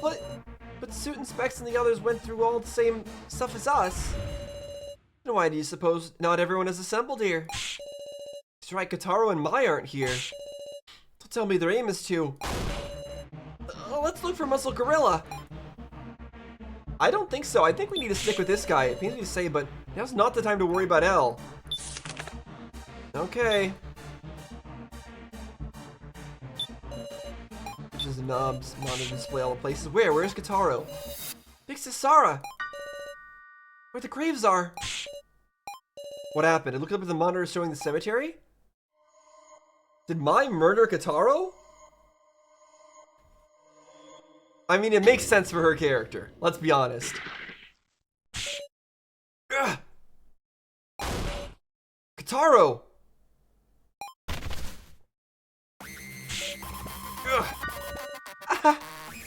[SPEAKER 1] But Suit and Specs and the others went through all the same stuff as us. Then why do you suppose not everyone is assembled here? That's right, Kotaro and Mai aren't here. Don't tell me their aim is to... let's look for Muscle Gorilla. I don't think so. I think we need to stick with this guy. It's easy to say, but now's not the time to worry about L. Okay. Just knobs, monitor display all the places. Where's Kotaro? Fix to Sara. Where the graves are. What happened? I looked up at the monitor showing the cemetery? Did Mai murder Kotaro? I mean, it makes sense for her character. Let's be honest. Ugh. Kotaro! Ugh.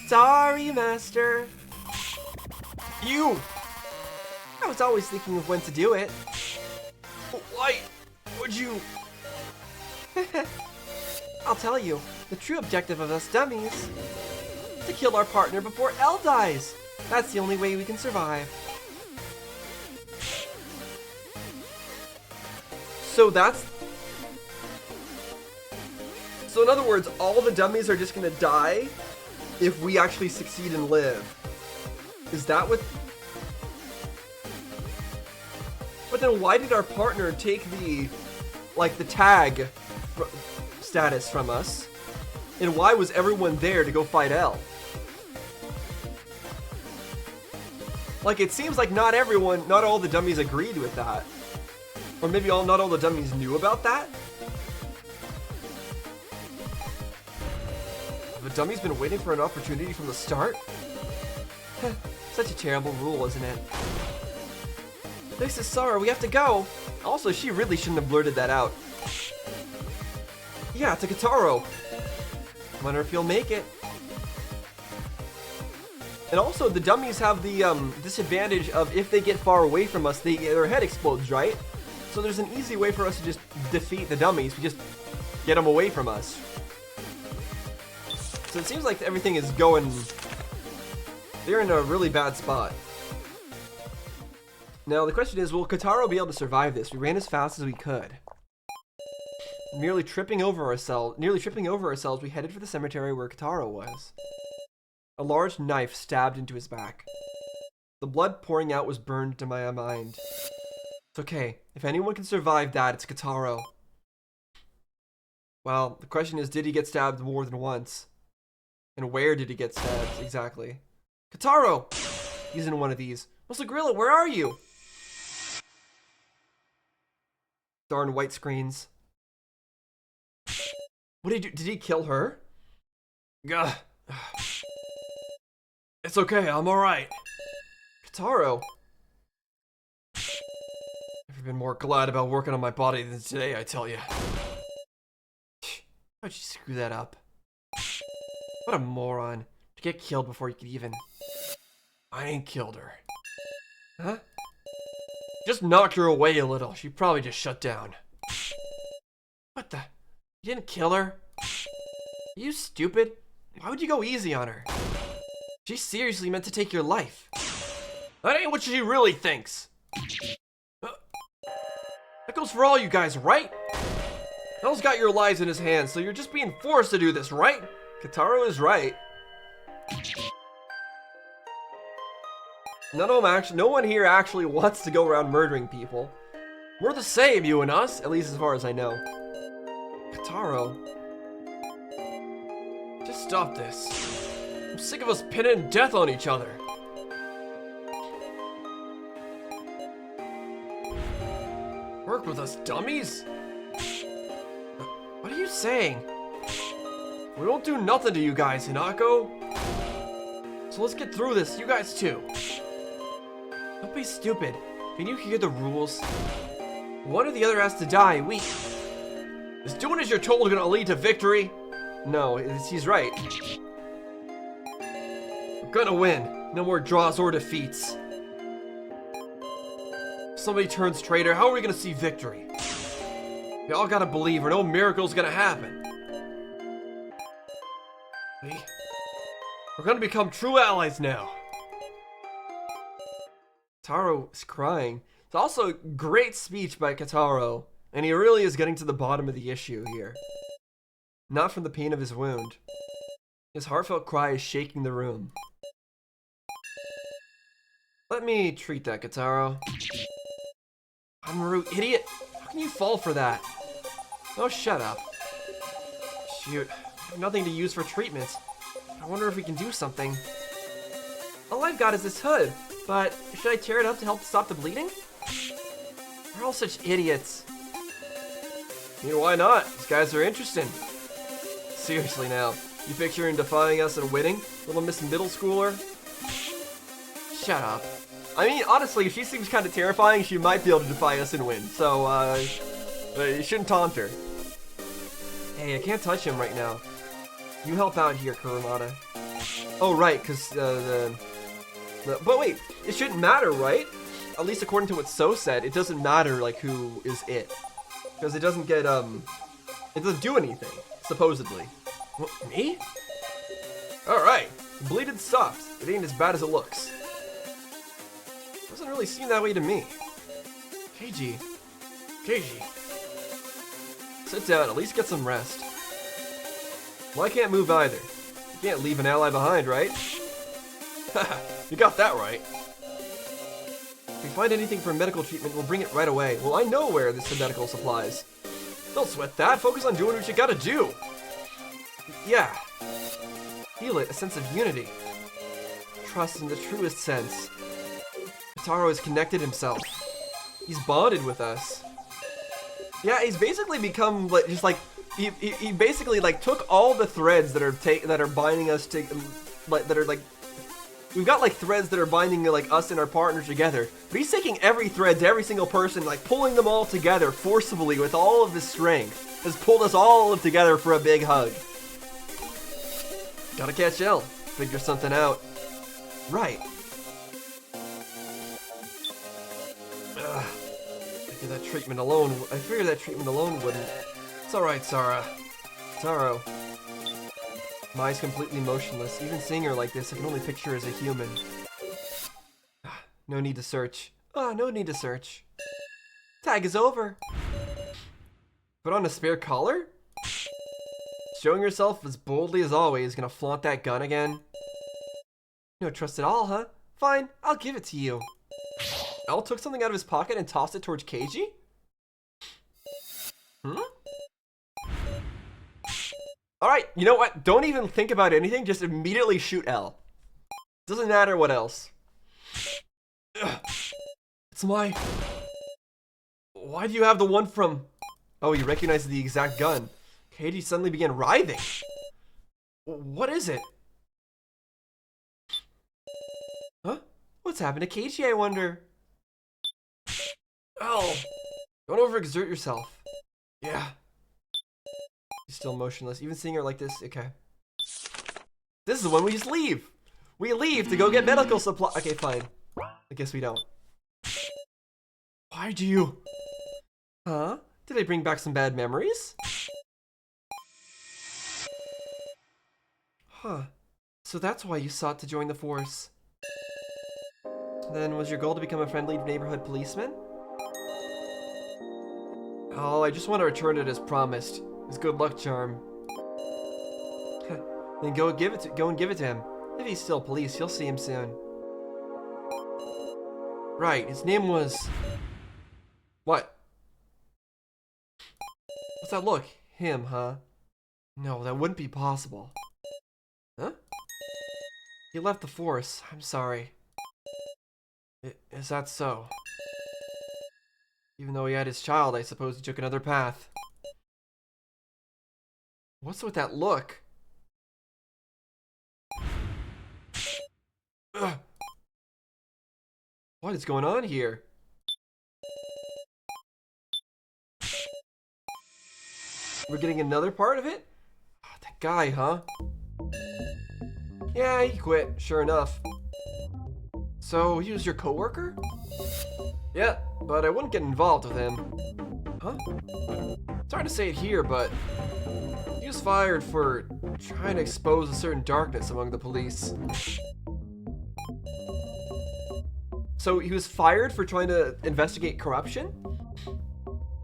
[SPEAKER 1] Sorry, Master. You! I was always thinking of when to do it. Why would you? I'll tell you, the true objective of us dummies is to kill our partner before L dies. That's the only way we can survive. So in other words, all the dummies are just gonna die if we actually succeed and live. Is that what? But then why did our partner take the, like, the tag status from us? And why was everyone there to go fight L? Like, it seems like not all the dummies agreed with that. Or maybe not all the dummies knew about that? Have the dummies been waiting for an opportunity from the start? Such a terrible rule, isn't it? This is Sara, we have to go! Also, she really shouldn't have blurted that out. Yeah, to Kitaro! Wonder if he'll make it. And also, the dummies have the disadvantage of if they get far away from us, their head explodes, right? So there's an easy way for us to just defeat the dummies. We just get them away from us. So it seems like everything is going... They're in a really bad spot. Now, the question is, will Kitaro be able to survive this? We ran as fast as we could. Nearly tripping over ourselves, we headed for the cemetery where Kitaro was. A large knife stabbed into his back. The blood pouring out was burned into my mind. It's okay. If anyone can survive that, it's Kitaro. Well, the question is, did he get stabbed more than once? And where did he get stabbed, exactly? Kitaro! He's in one of these. Muscle Gorilla, where are you? Darn white screens. What did he do? Did he kill her? Gah. It's okay, I'm alright. Kitaro. Never been more glad about working on my body than today, I tell you. How'd you screw that up? What a moron. To get killed before you could even... I ain't killed her. Huh? Just knocked her away a little. She probably just shut down. What the? You didn't kill her? Are you stupid? Why would you go easy on her? She seriously meant to take your life. That ain't what she really thinks. That goes for all you guys, right? Hell's got your lives in his hands, so you're just being forced to do this, right? Kitaro is right. No one here actually wants to go around murdering people. We're the same, you and us, at least as far as I know. Kitaro. Just stop this. I'm sick of us pinning death on each other. Work with us, dummies? What are you saying? We won't do nothing to you guys, Hinako. So let's get through this, you guys too. Don't be stupid. Can you hear the rules? One or the other has to die. Is doing as you're told gonna lead to victory? No, he's right. We're gonna win. No more draws or defeats. If somebody turns traitor, how are we gonna see victory? We all gotta believe or no miracle's gonna happen. We're gonna become true allies now. Taro is crying. It's also a great speech by Kitaro, and he really is getting to the bottom of the issue here. Not from the pain of his wound. His heartfelt cry is shaking the room. Let me treat that, Kitaro. Mamoru, idiot! How can you fall for that? Oh, shut up. Shoot, I have nothing to use for treatment. I wonder if we can do something. All I've got is this hood, but should I tear it up to help stop the bleeding? We're all such idiots. Yeah, why not? These guys are interesting. Seriously now, you picturing defying us and winning? Little Miss Middle Schooler? Shut up. I mean, honestly, if she seems kind of terrifying, she might be able to defy us and win. So, you shouldn't taunt her. Hey, I can't touch him right now. You help out here, Kurumada. Oh, right, because, but wait, it shouldn't matter, right? At least according to what So said, it doesn't matter, like, who is it. Because it doesn't get, it doesn't do anything, supposedly. What, me? Alright, bleeding stopped. It ain't as bad as it looks. Doesn't really seem that way to me. Keiji. Sit down, at least get some rest. Well, I can't move either. You can't leave an ally behind, right? Haha, you got that right. If we find anything for medical treatment, we'll bring it right away. Well, I know where there's some medical supplies. Don't sweat that. Focus on doing what you gotta do. Yeah. Feel it, a sense of unity. Trust in the truest sense. Taro has connected himself. He's bonded with us. Yeah, he's basically become like just like he basically like took all the threads that are binding us to like that are like we've got like threads that are binding like us and our partners together. But he's taking every thread to every single person, like pulling them all together forcibly with all of his strength. Has pulled us all together for a big hug. Gotta catch L. Figure something out. Right. I figured that treatment alone wouldn't. It's alright, Sarah. Taro. Mai's completely motionless. Even seeing her like this, I can only picture her as a human. No need to search. No need to search. Tag is over. Put on a spare collar? Showing yourself as boldly as always, gonna flaunt that gun again? No trust at all, huh? Fine, I'll give it to you. L took something out of his pocket and tossed it towards Keiji? Alright, you know what? Don't even think about anything, just immediately shoot L. Doesn't matter what else. Ugh. It's my... Why do you have the one from... Oh, he recognized the exact gun. Keiji suddenly began writhing. What is it? Huh? What's happened to Keiji, I wonder? Oh, don't overexert yourself. Yeah. He's still motionless. Even seeing her like this, okay. This is when we just leave. We leave to go get medical supply. Okay, fine. I guess we don't. Why do you... Huh? Did I bring back some bad memories? Huh. So that's why you sought to join the force. Then was your goal to become a friendly neighborhood policeman? Oh, I just want to return it as promised. His good luck charm. Then go and give it to him. If he's still police, you'll see him soon. Right, his name was... What? What's that look? Him, huh? No, that wouldn't be possible. Huh? He left the force. I'm sorry. Is that so? Even though he had his child, I suppose he took another path. What's with that look? Ugh. What is going on here? We're getting another part of it? Oh, that guy, huh? Yeah, he quit, sure enough. So, he was your coworker? Yeah, but I wouldn't get involved with him. Huh? It's hard to say it here, but he was fired for trying to expose a certain darkness among the police. So he was fired for trying to investigate corruption?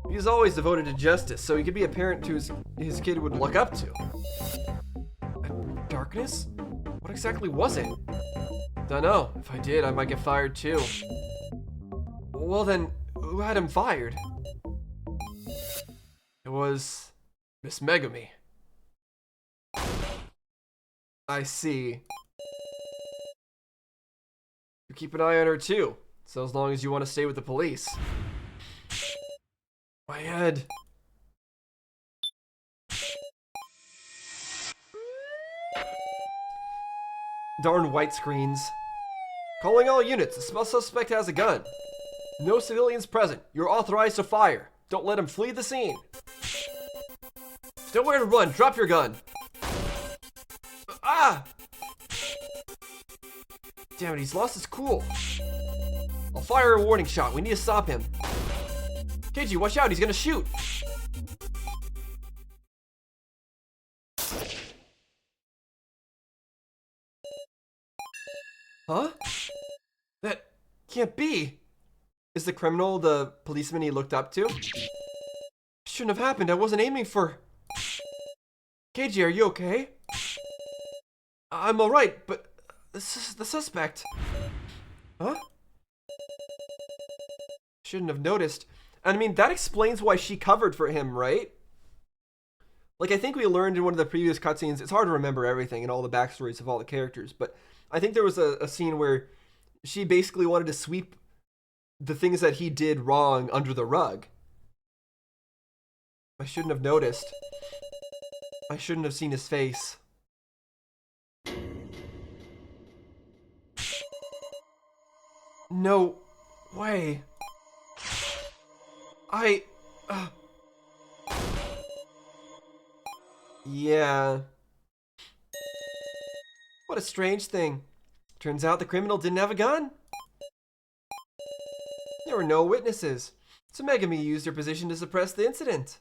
[SPEAKER 1] He was always devoted to justice, so he could be a parent to his kid would look up to. Darkness? What exactly was it? Dunno. If I did, I might get fired too. Well then, who had him fired? It was... Miss Megami. I see. You keep an eye on her too, so as long as you want to stay with the police. My head. Darn white screens. Calling all units, the suspect has a gun. No civilians present. You're authorized to fire. Don't let him flee the scene. Still where to run. Drop your gun. Ah! Damn it, he's lost his cool. I'll fire a warning shot. We need to stop him. Keiji, watch out. He's gonna shoot. Huh? That can't be. Is the criminal the policeman he looked up to? Shouldn't have happened. I wasn't aiming for... Keiji, are you okay? I'm alright, but... This is the suspect. Huh? Shouldn't have noticed. And I mean, that explains why she covered for him, right? Like, I think we learned in one of the previous cutscenes, it's hard to remember everything and all the backstories of all the characters, but I think there was a scene where she basically wanted to sweep the things that he did wrong under the rug. I shouldn't have noticed. I shouldn't have seen his face. No way. Yeah. What a strange thing. Turns out the criminal didn't have a gun. There were no witnesses, so Megami used her position to suppress the incident.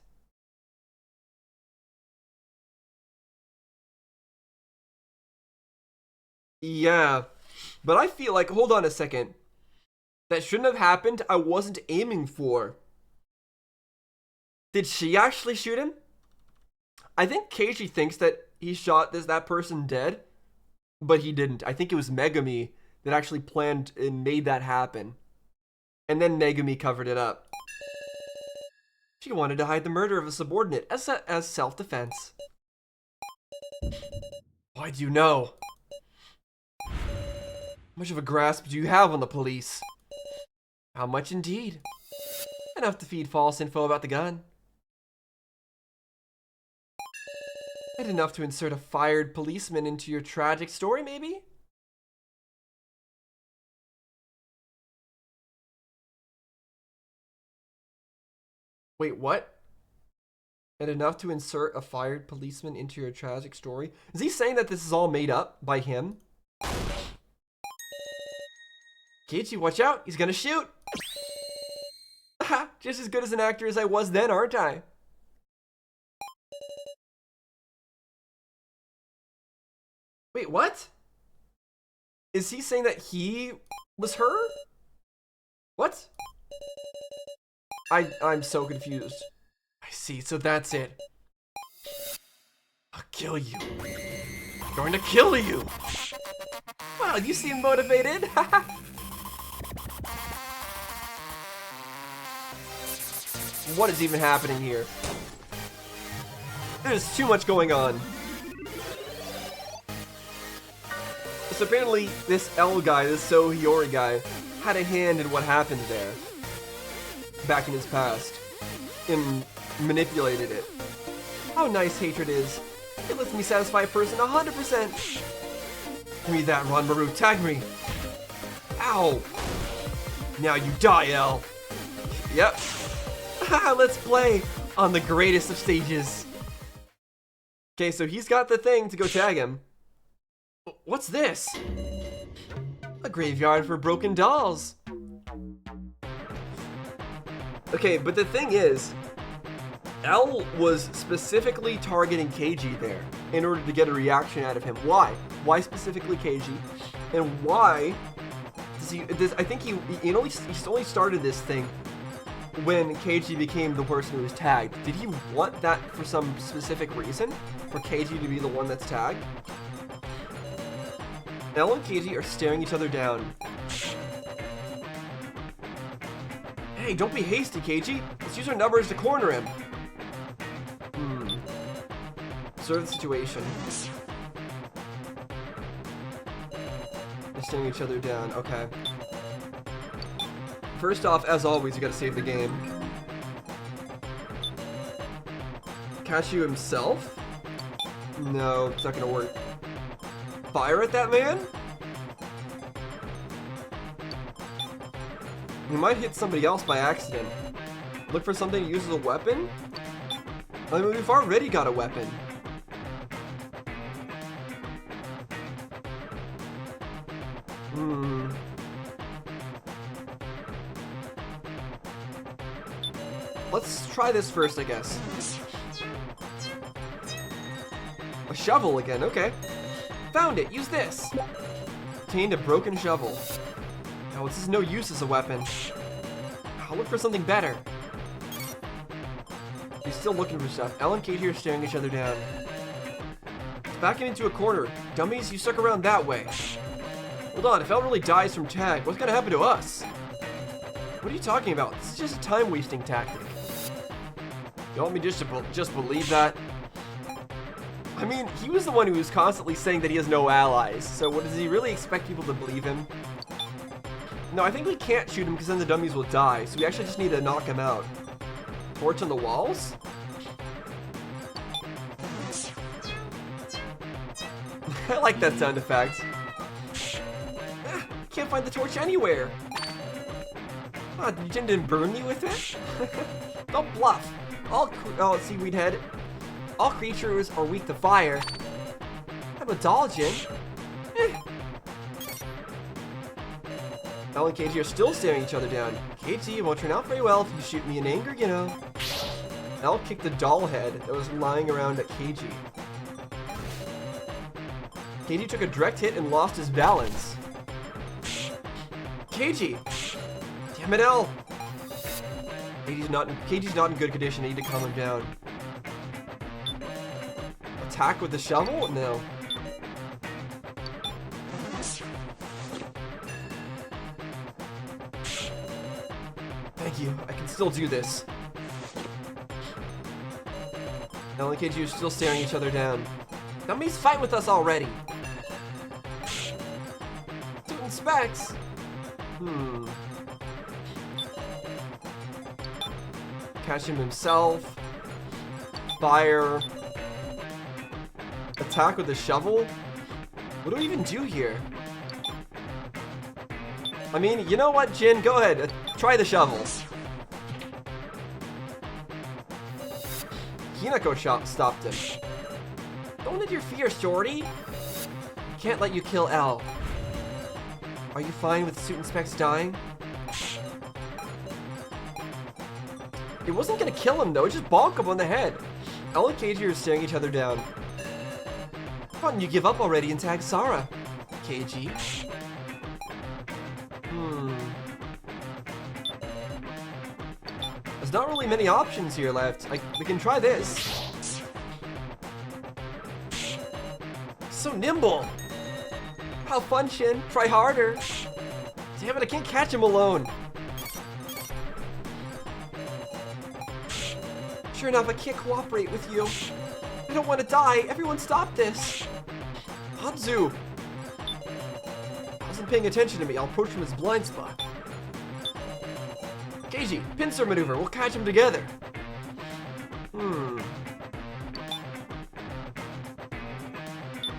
[SPEAKER 1] Yeah, but I feel like, hold on a second. That shouldn't have happened. I wasn't aiming for. Did she actually shoot him? I think Keiji thinks that he shot that person dead, but he didn't. I think it was Megami that actually planned and made that happen. And then Megami covered it up. She wanted to hide the murder of a subordinate as self-defense. Why do you know? How much of a grasp do you have on the police? How much indeed? Enough to feed false info about the gun. And enough to insert a fired policeman into your tragic story, maybe? Wait, what? And enough to insert a fired policeman into your tragic story? Is he saying that this is all made up by him? Keiichi, watch out! He's gonna shoot! Just as good as an actor as I was then, aren't I? Wait, what? Is he saying that he was her? What? I'm so confused. I see, so that's it. I'll kill you. I'm going to kill you! Wow, you seem motivated! What is even happening here? There's too much going on. So apparently, this L guy, this So Hiyori guy, had a hand in what happened there. Back in his past. And manipulated it. How nice hatred is. It lets me satisfy a person 100%. Give me that, Ranmaru. Tag me. Ow. Now you die, L. Yep. Let's play on the greatest of stages. Okay, so he's got the thing to go tag him. What's this? A graveyard for broken dolls. Okay, but the thing is, L was specifically targeting Keiji there in order to get a reaction out of him. Why? Why specifically Keiji? And why does he? I think he only started this thing when Keiji became the person who was tagged. Did he want that for some specific reason? For Keiji to be the one that's tagged? L and Keiji are staring each other down. Hey, don't be hasty, Keiji. Let's use our numbers to corner him. Observe the situation. They're staring each other down. Okay. First off, as always, you gotta save the game. Cashew himself? No, it's not gonna work. Fire at that man? He might hit somebody else by accident. Look for something that uses a weapon? I mean, we've already got a weapon. Let's try this first, I guess. A shovel again, okay. Found it, use this. Obtained a broken shovel. Oh, this is no use as a weapon. I'll look for something better. He's still looking for stuff. L and Keiji are staring each other down. Back him into a corner. Dummies, you stuck around that way. Hold on, if L really dies from tag, what's gonna happen to us? What are you talking about? This is just a time-wasting tactic. You want me just to just believe that? I mean, he was the one who was constantly saying that he has no allies, so what does he really expect people to believe him? No, I think we can't shoot him because then the dummies will die, so we actually just need to knock him out. Torch on the walls? I like that sound effect. Can't find the torch anywhere. Oh, Jin didn't burn you with it? Don't bluff. Oh, Seaweed Head. All creatures are weak to fire. I'm a doll, Jin. Elle and KG are still staring each other down. KG, it won't turn out very well if you shoot me in anger, you know. Elle kicked the doll head that was lying around at KG. KG took a direct hit and lost his balance. KG! Damn it, Elle! KG's not in good condition. I need to calm him down. Attack with the shovel? No. Thank you. I can still do this. Elle and KG are still staring each other down. Dummies, fight with us already! Suit and specs! Catch him himself. Fire. Attack with the shovel? What do we even do here? I mean, you know what, Jin? Go ahead. Try the shovel. Hinako stopped him. Don't interfere, shorty. I can't let you kill Elle. Are you fine with Suit and Specs dying? It wasn't gonna kill him though, it just bonk him on the head. Elle and KG are staring each other down. Why don't you give up already and tag Sarah, KG? There's not really many options here left. We can try this. So nimble! How fun, Shin. Try harder. Damn it, I can't catch him alone. Sure enough, I can't cooperate with you. I don't want to die. Everyone stop this. Hanzu! Wasn't paying attention to me. I'll approach from his blind spot. Keiji, pincer maneuver. We'll catch him together.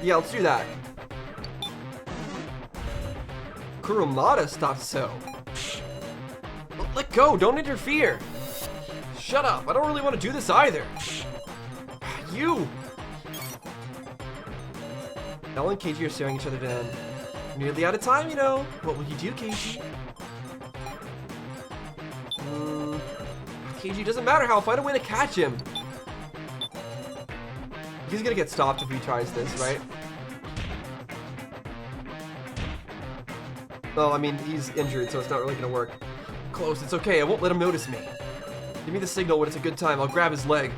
[SPEAKER 1] Yeah, let's do that. Kurumada stopped so. Let go. Don't interfere. Shut up. I don't really want to do this either. You! Elle and KG are staring each other down. Nearly out of time, you know. What will you do, KG? KG, doesn't matter how. Find a way to catch him. He's gonna get stopped if he tries this, right? Oh, I mean, he's injured, so it's not really gonna work. Close. It's okay. I won't let him notice me. Give me the signal when it's a good time. I'll grab his leg.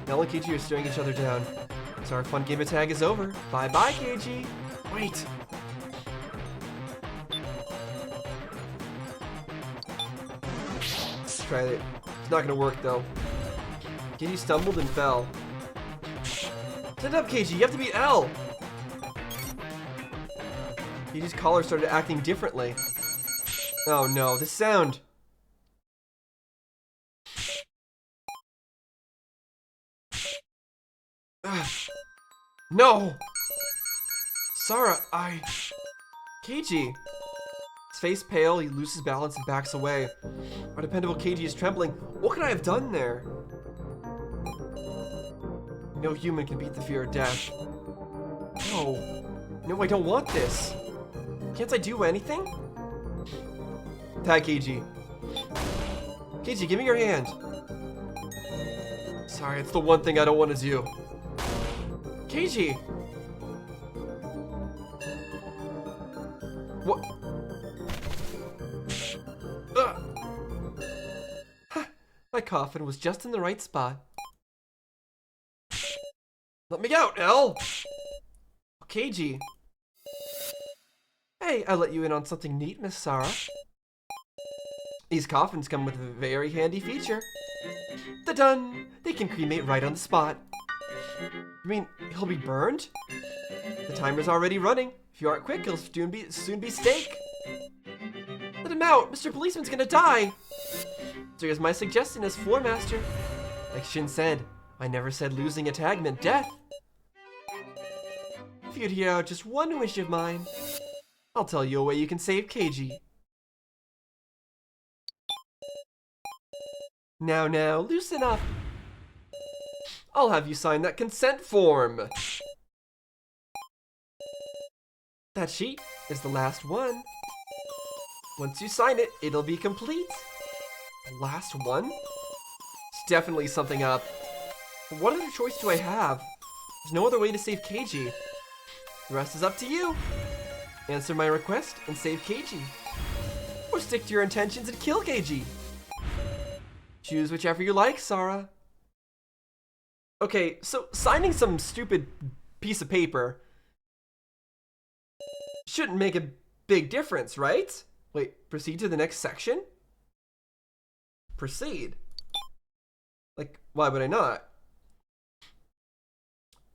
[SPEAKER 1] Elle and KG are staring each other down. So our fun game of tag is over. Bye-bye, KG. Wait. Let's try it. It's not gonna work, though. KG stumbled and fell. Stand up, KG. You have to beat Elle. KG's collar started acting differently. Oh, no. The sound. No! Sarah, KG! His face pale, he loses balance and backs away. Our dependable KG is trembling. What could I have done there? No human can beat the fear of death. No. No, I don't want this. Can't I do anything? Tag KG. KG, give me your hand. Sorry, it's the one thing I don't want to do. KG! What? My coffin was just in the right spot. Let me out, Elle! KG. Hey, I let you in on something neat, Miss Sarah. These coffins come with a very handy feature. Ta-dun! They can cremate right on the spot. I mean, he'll be burned? The timer's already running. If you aren't quick, he'll soon be steak. Let him out! Mr. Policeman's gonna die! So here's my suggestion as floor master. Like Shin said, I never said losing a tag meant death. If you'd hear out just one wish of mine, I'll tell you a way you can save Keiji. Now, loosen up. I'll have you sign that consent form. That sheet is the last one. Once you sign it, it'll be complete. The last one? It's definitely something up. But what other choice do I have? There's no other way to save Keiji. The rest is up to you. Answer my request and save Keiji. Or stick to your intentions and kill Keiji. Choose whichever you like, Sara. Okay, so signing some stupid piece of paper shouldn't make a big difference, right? Wait, proceed to the next section? Proceed? Like, why would I not?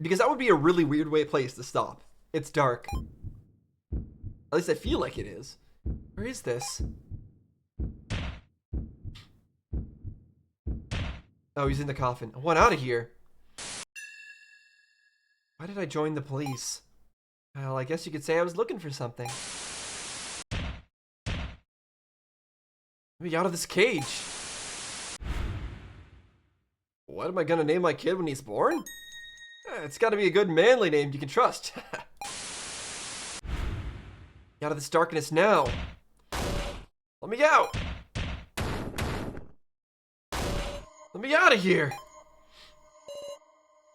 [SPEAKER 1] Because that would be a really weird place to stop. It's dark. At least I feel like it is. Where is this? Oh, he's in the coffin. I want out of here. Why did I join the police? Well, I guess you could say I was looking for something. Let me out of this cage. What am I gonna name my kid when he's born? It's gotta be a good manly name you can trust. Get out of this darkness now. Let me out. Let me out of here.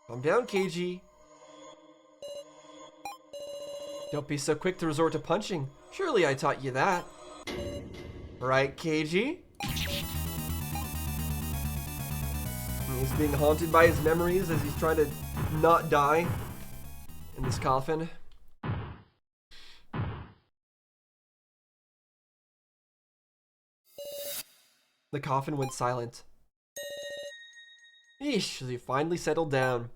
[SPEAKER 1] Calm down, Keiji. Don't be so quick to resort to punching. Surely I taught you that. Right, Keiji? He's being haunted by his memories as he's trying to not die in this coffin. The coffin went silent. Eesh, he finally settled down.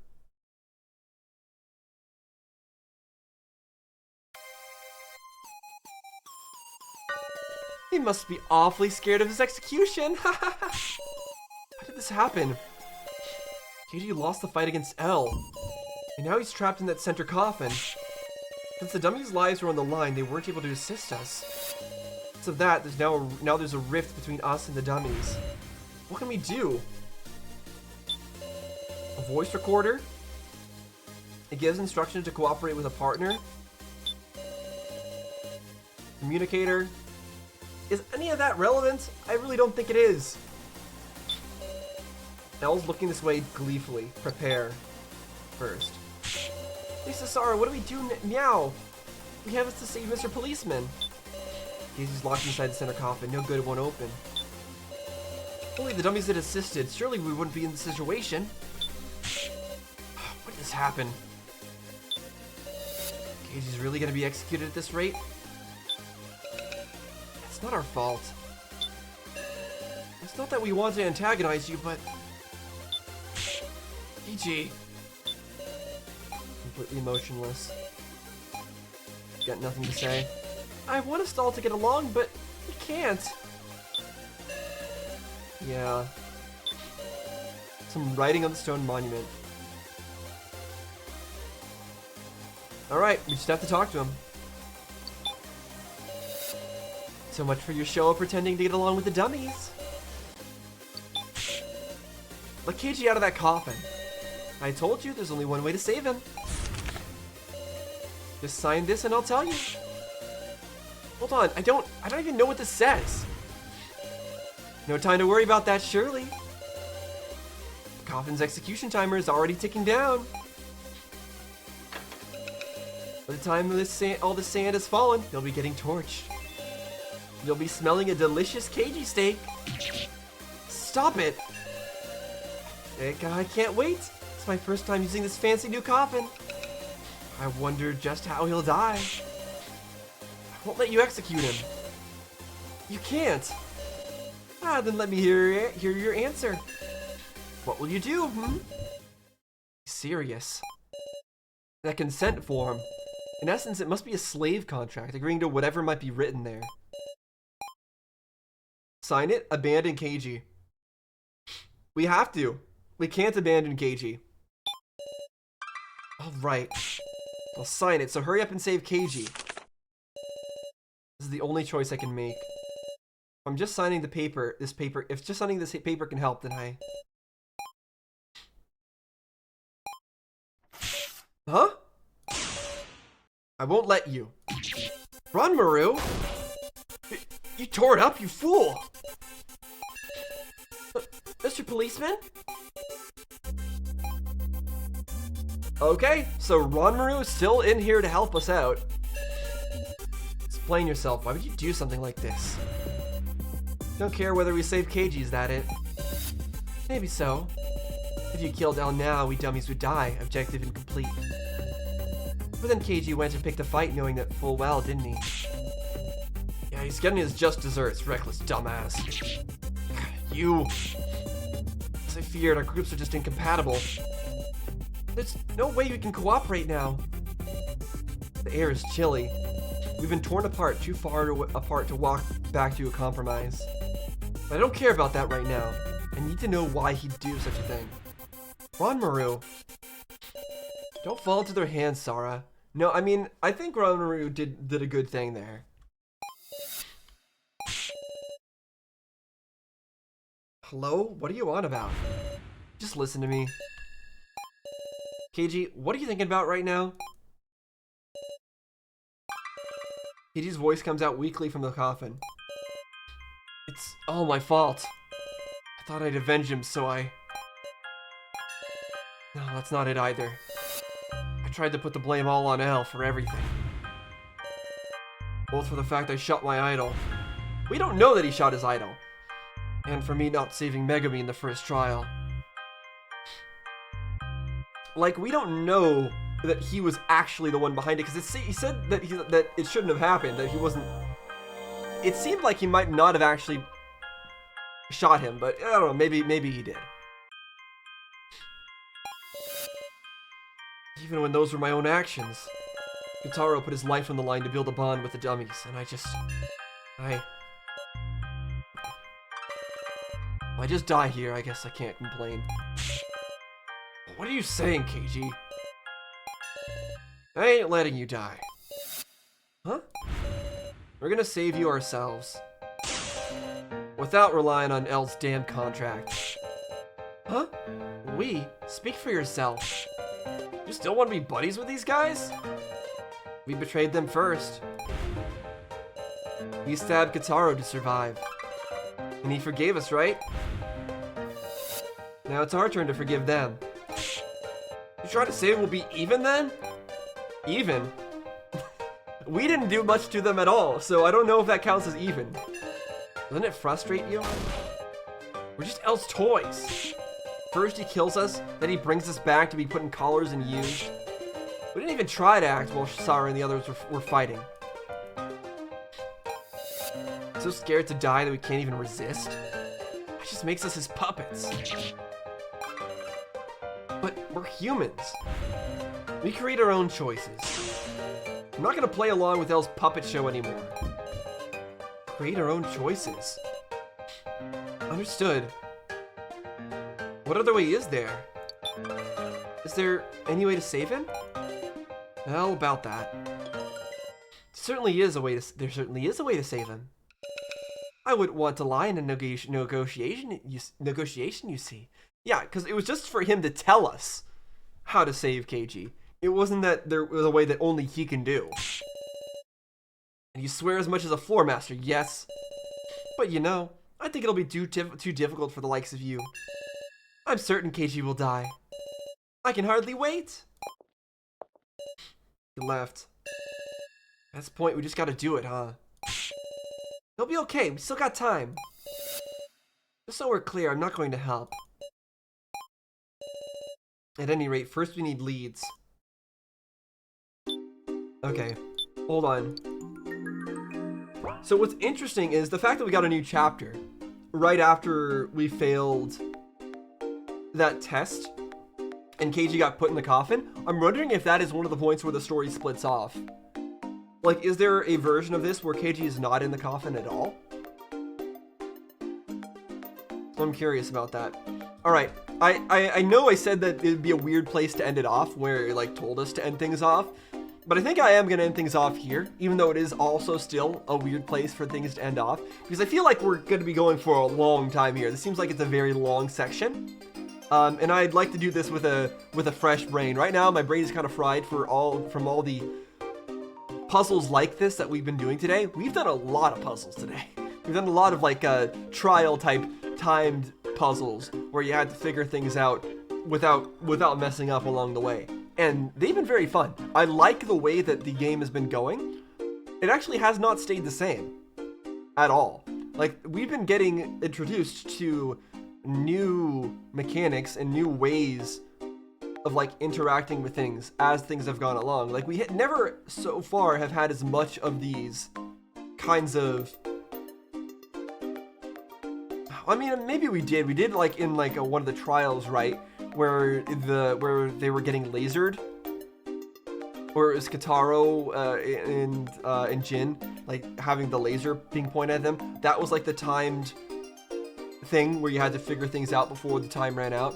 [SPEAKER 1] He must be awfully scared of his execution. How did this happen? Keiji lost the fight against L, and now he's trapped in that center coffin. Since the dummies' lives were on the line, they weren't able to assist us. So that there's now there's a rift between us and the dummies. What can we do? A voice recorder? It gives instructions to cooperate with a partner. Communicator. Is any of that relevant? I really don't think it is. Elle's looking this way gleefully. Prepare. First. Lisa, Sara, what do we do now? We have to save Mr. Policeman. He's locked inside the center coffin. No good, it won't open. Only the dummies had assisted. Surely we wouldn't be in this situation. What just happened? Keiji's really gonna be executed at this rate? It's not our fault. It's not that we want to antagonize you, but... Keiji. Completely emotionless. Got nothing to say. I want us all to get along, but we can't. Yeah. Some writing on the stone monument. Alright, we just have to talk to him. So much for your show of pretending to get along with the dummies. Let Keiji out of that coffin. I told you there's only one way to save him. Just sign this and I'll tell you. Hold on, I don't even know what this says. No time to worry about that, surely. The coffin's execution timer is already ticking down. By the time all this sand has fallen, you'll be getting torched. You'll be smelling a delicious Keiji steak. Stop it! I can't wait. It's my first time using this fancy new coffin. I wonder just how he'll die. I won't let you execute him. You can't. Ah, then let me hear your answer. What will you do, Serious. That consent form. In essence, it must be a slave contract, agreeing to whatever might be written there. Sign it, abandon Keiji. We have to. We can't abandon Keiji. Alright. I'll sign it, so hurry up and save Keiji. This is the only choice I can make. If I'm just signing the paper, if just signing this paper can help, then I... Huh? I won't let you. Run, Maru! You tore it up, you fool! Mr. Policeman? Okay, so Ranmaru is still in here to help us out. Explain yourself. Why would you do something like this? Don't care whether we save Keiji, is that it? Maybe so. If you killed El now, we dummies would die. Objective incomplete. But then Keiji went and picked a fight knowing that full well, didn't he? Yeah, he's getting his just desserts, reckless dumbass. You... As I feared, our groups are just incompatible. There's no way we can cooperate now. The air is chilly. We've been torn apart too far apart to walk back to a compromise. But I don't care about that right now. I need to know why he'd do such a thing. Ranmaru. Don't fall into their hands, Sara. No, I mean, I think Ranmaru did a good thing there. Hello? What are you on about? Just listen to me. Keiji, what are you thinking about right now? Keiji's voice comes out weakly from the coffin. It's all my fault. I thought I'd avenge him, so I... No, that's not it either. I tried to put the blame all on El for everything. Both for the fact I shot my idol. We don't know that he shot his idol. And for me not saving Megami in the first trial. Like, we don't know that he was actually the one behind it, because he said that it shouldn't have happened, that he wasn't... It seemed like he might not have actually shot him, but I don't know, maybe he did. Even when those were my own actions. Kotaro put his life on the line to build a bond with the dummies, and I just die here, I guess I can't complain. What are you saying, Keiji? I ain't letting you die. Huh? We're gonna save you ourselves. Without relying on El's damn contract. Huh? We? Speak for yourself. You still want to be buddies with these guys? We betrayed them first. We stabbed Kotaro to survive. And he forgave us, right? Now it's our turn to forgive them. You trying to say we'll be even then? Even? We didn't do much to them at all, so I don't know if that counts as even. Doesn't it frustrate you? We're just El's toys. First he kills us, then he brings us back to be put in collars and used. We didn't even try to act while Sara and the others were fighting. So scared to die that we can't even resist? That just makes us his puppets. But we're humans. We create our own choices. I'm not gonna play along with El's puppet show anymore. Create our own choices. Understood. What other way is there? Is there any way to save him? Well, about that. There certainly is a way to save him. I wouldn't want to lie in a negotiation, you see. Yeah, because it was just for him to tell us how to save Keiji. It wasn't that there was a way that only he can do. And you swear as much as a floor master, yes. But you know, I think it'll be too difficult for the likes of you. I'm certain Keiji will die. I can hardly wait. He left. At this point, we just gotta do it, huh? He'll be okay, we still got time. Just so we're clear, I'm not going to help. At any rate, first we need leads. Okay, hold on. So what's interesting is the fact that we got a new chapter. right after we failed that test and Keiji got put in the coffin. I'm wondering if that is one of the points where the story splits off. Like, is there a version of this where Keiji is not in the coffin at all? I'm curious about that. All right, I know I said that it'd be a weird place to end it off, where it like told us to end things off, but I think I am gonna end things off here, even though it is also still a weird place for things to end off, because I feel like we're gonna be going for a long time here. This seems like it's a very long section, and I'd like to do this with a fresh brain. Right now, my brain is kind of fried from all the puzzles like this that we've been doing today. We've done a lot of puzzles today. We've done a lot of like trial type timed puzzles where you had to figure things out without messing up along the way, and they've been very fun. I like the way that the game has been going. It actually has not stayed the same at all. Like, we've been getting introduced to new mechanics and new ways of like interacting with things as things have gone along. Like, we never so far have had as much of these kinds of, I mean, maybe we did. We did like in like one of the trials, right, where they were getting lasered, or it was Kataro and Jin like having the laser being pointed at them. That was like the timed thing where you had to figure things out before the time ran out.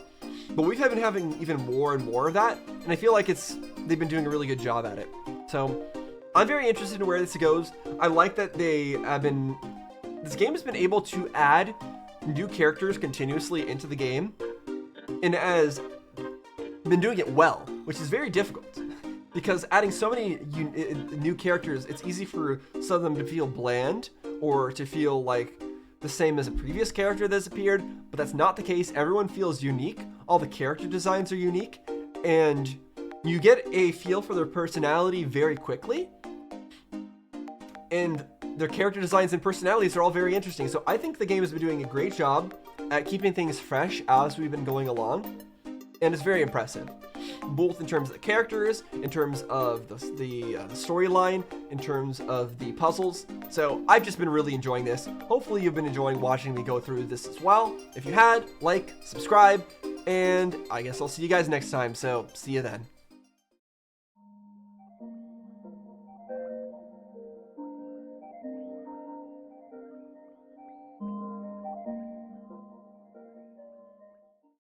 [SPEAKER 1] But we've been having even more and more of that, and I feel like they've been doing a really good job at it. So I'm very interested in where this goes. I like that this game has been able to add new characters continuously into the game, and has been doing it well, which is very difficult, because adding so many new characters, it's easy for some of them to feel bland or to feel like the same as a previous character that's appeared, but that's not the case. Everyone feels unique. All the character designs are unique, and you get a feel for their personality very quickly, and their character designs and personalities are all very interesting. So I think the game has been doing a great job at keeping things fresh as we've been going along, and it's very impressive, both in terms of the characters, in terms of the storyline, in terms of the puzzles. So I've just been really enjoying this. Hopefully you've been enjoying watching me go through this as well. If you had, like, subscribe, and I guess I'll see you guys next time. So see you then.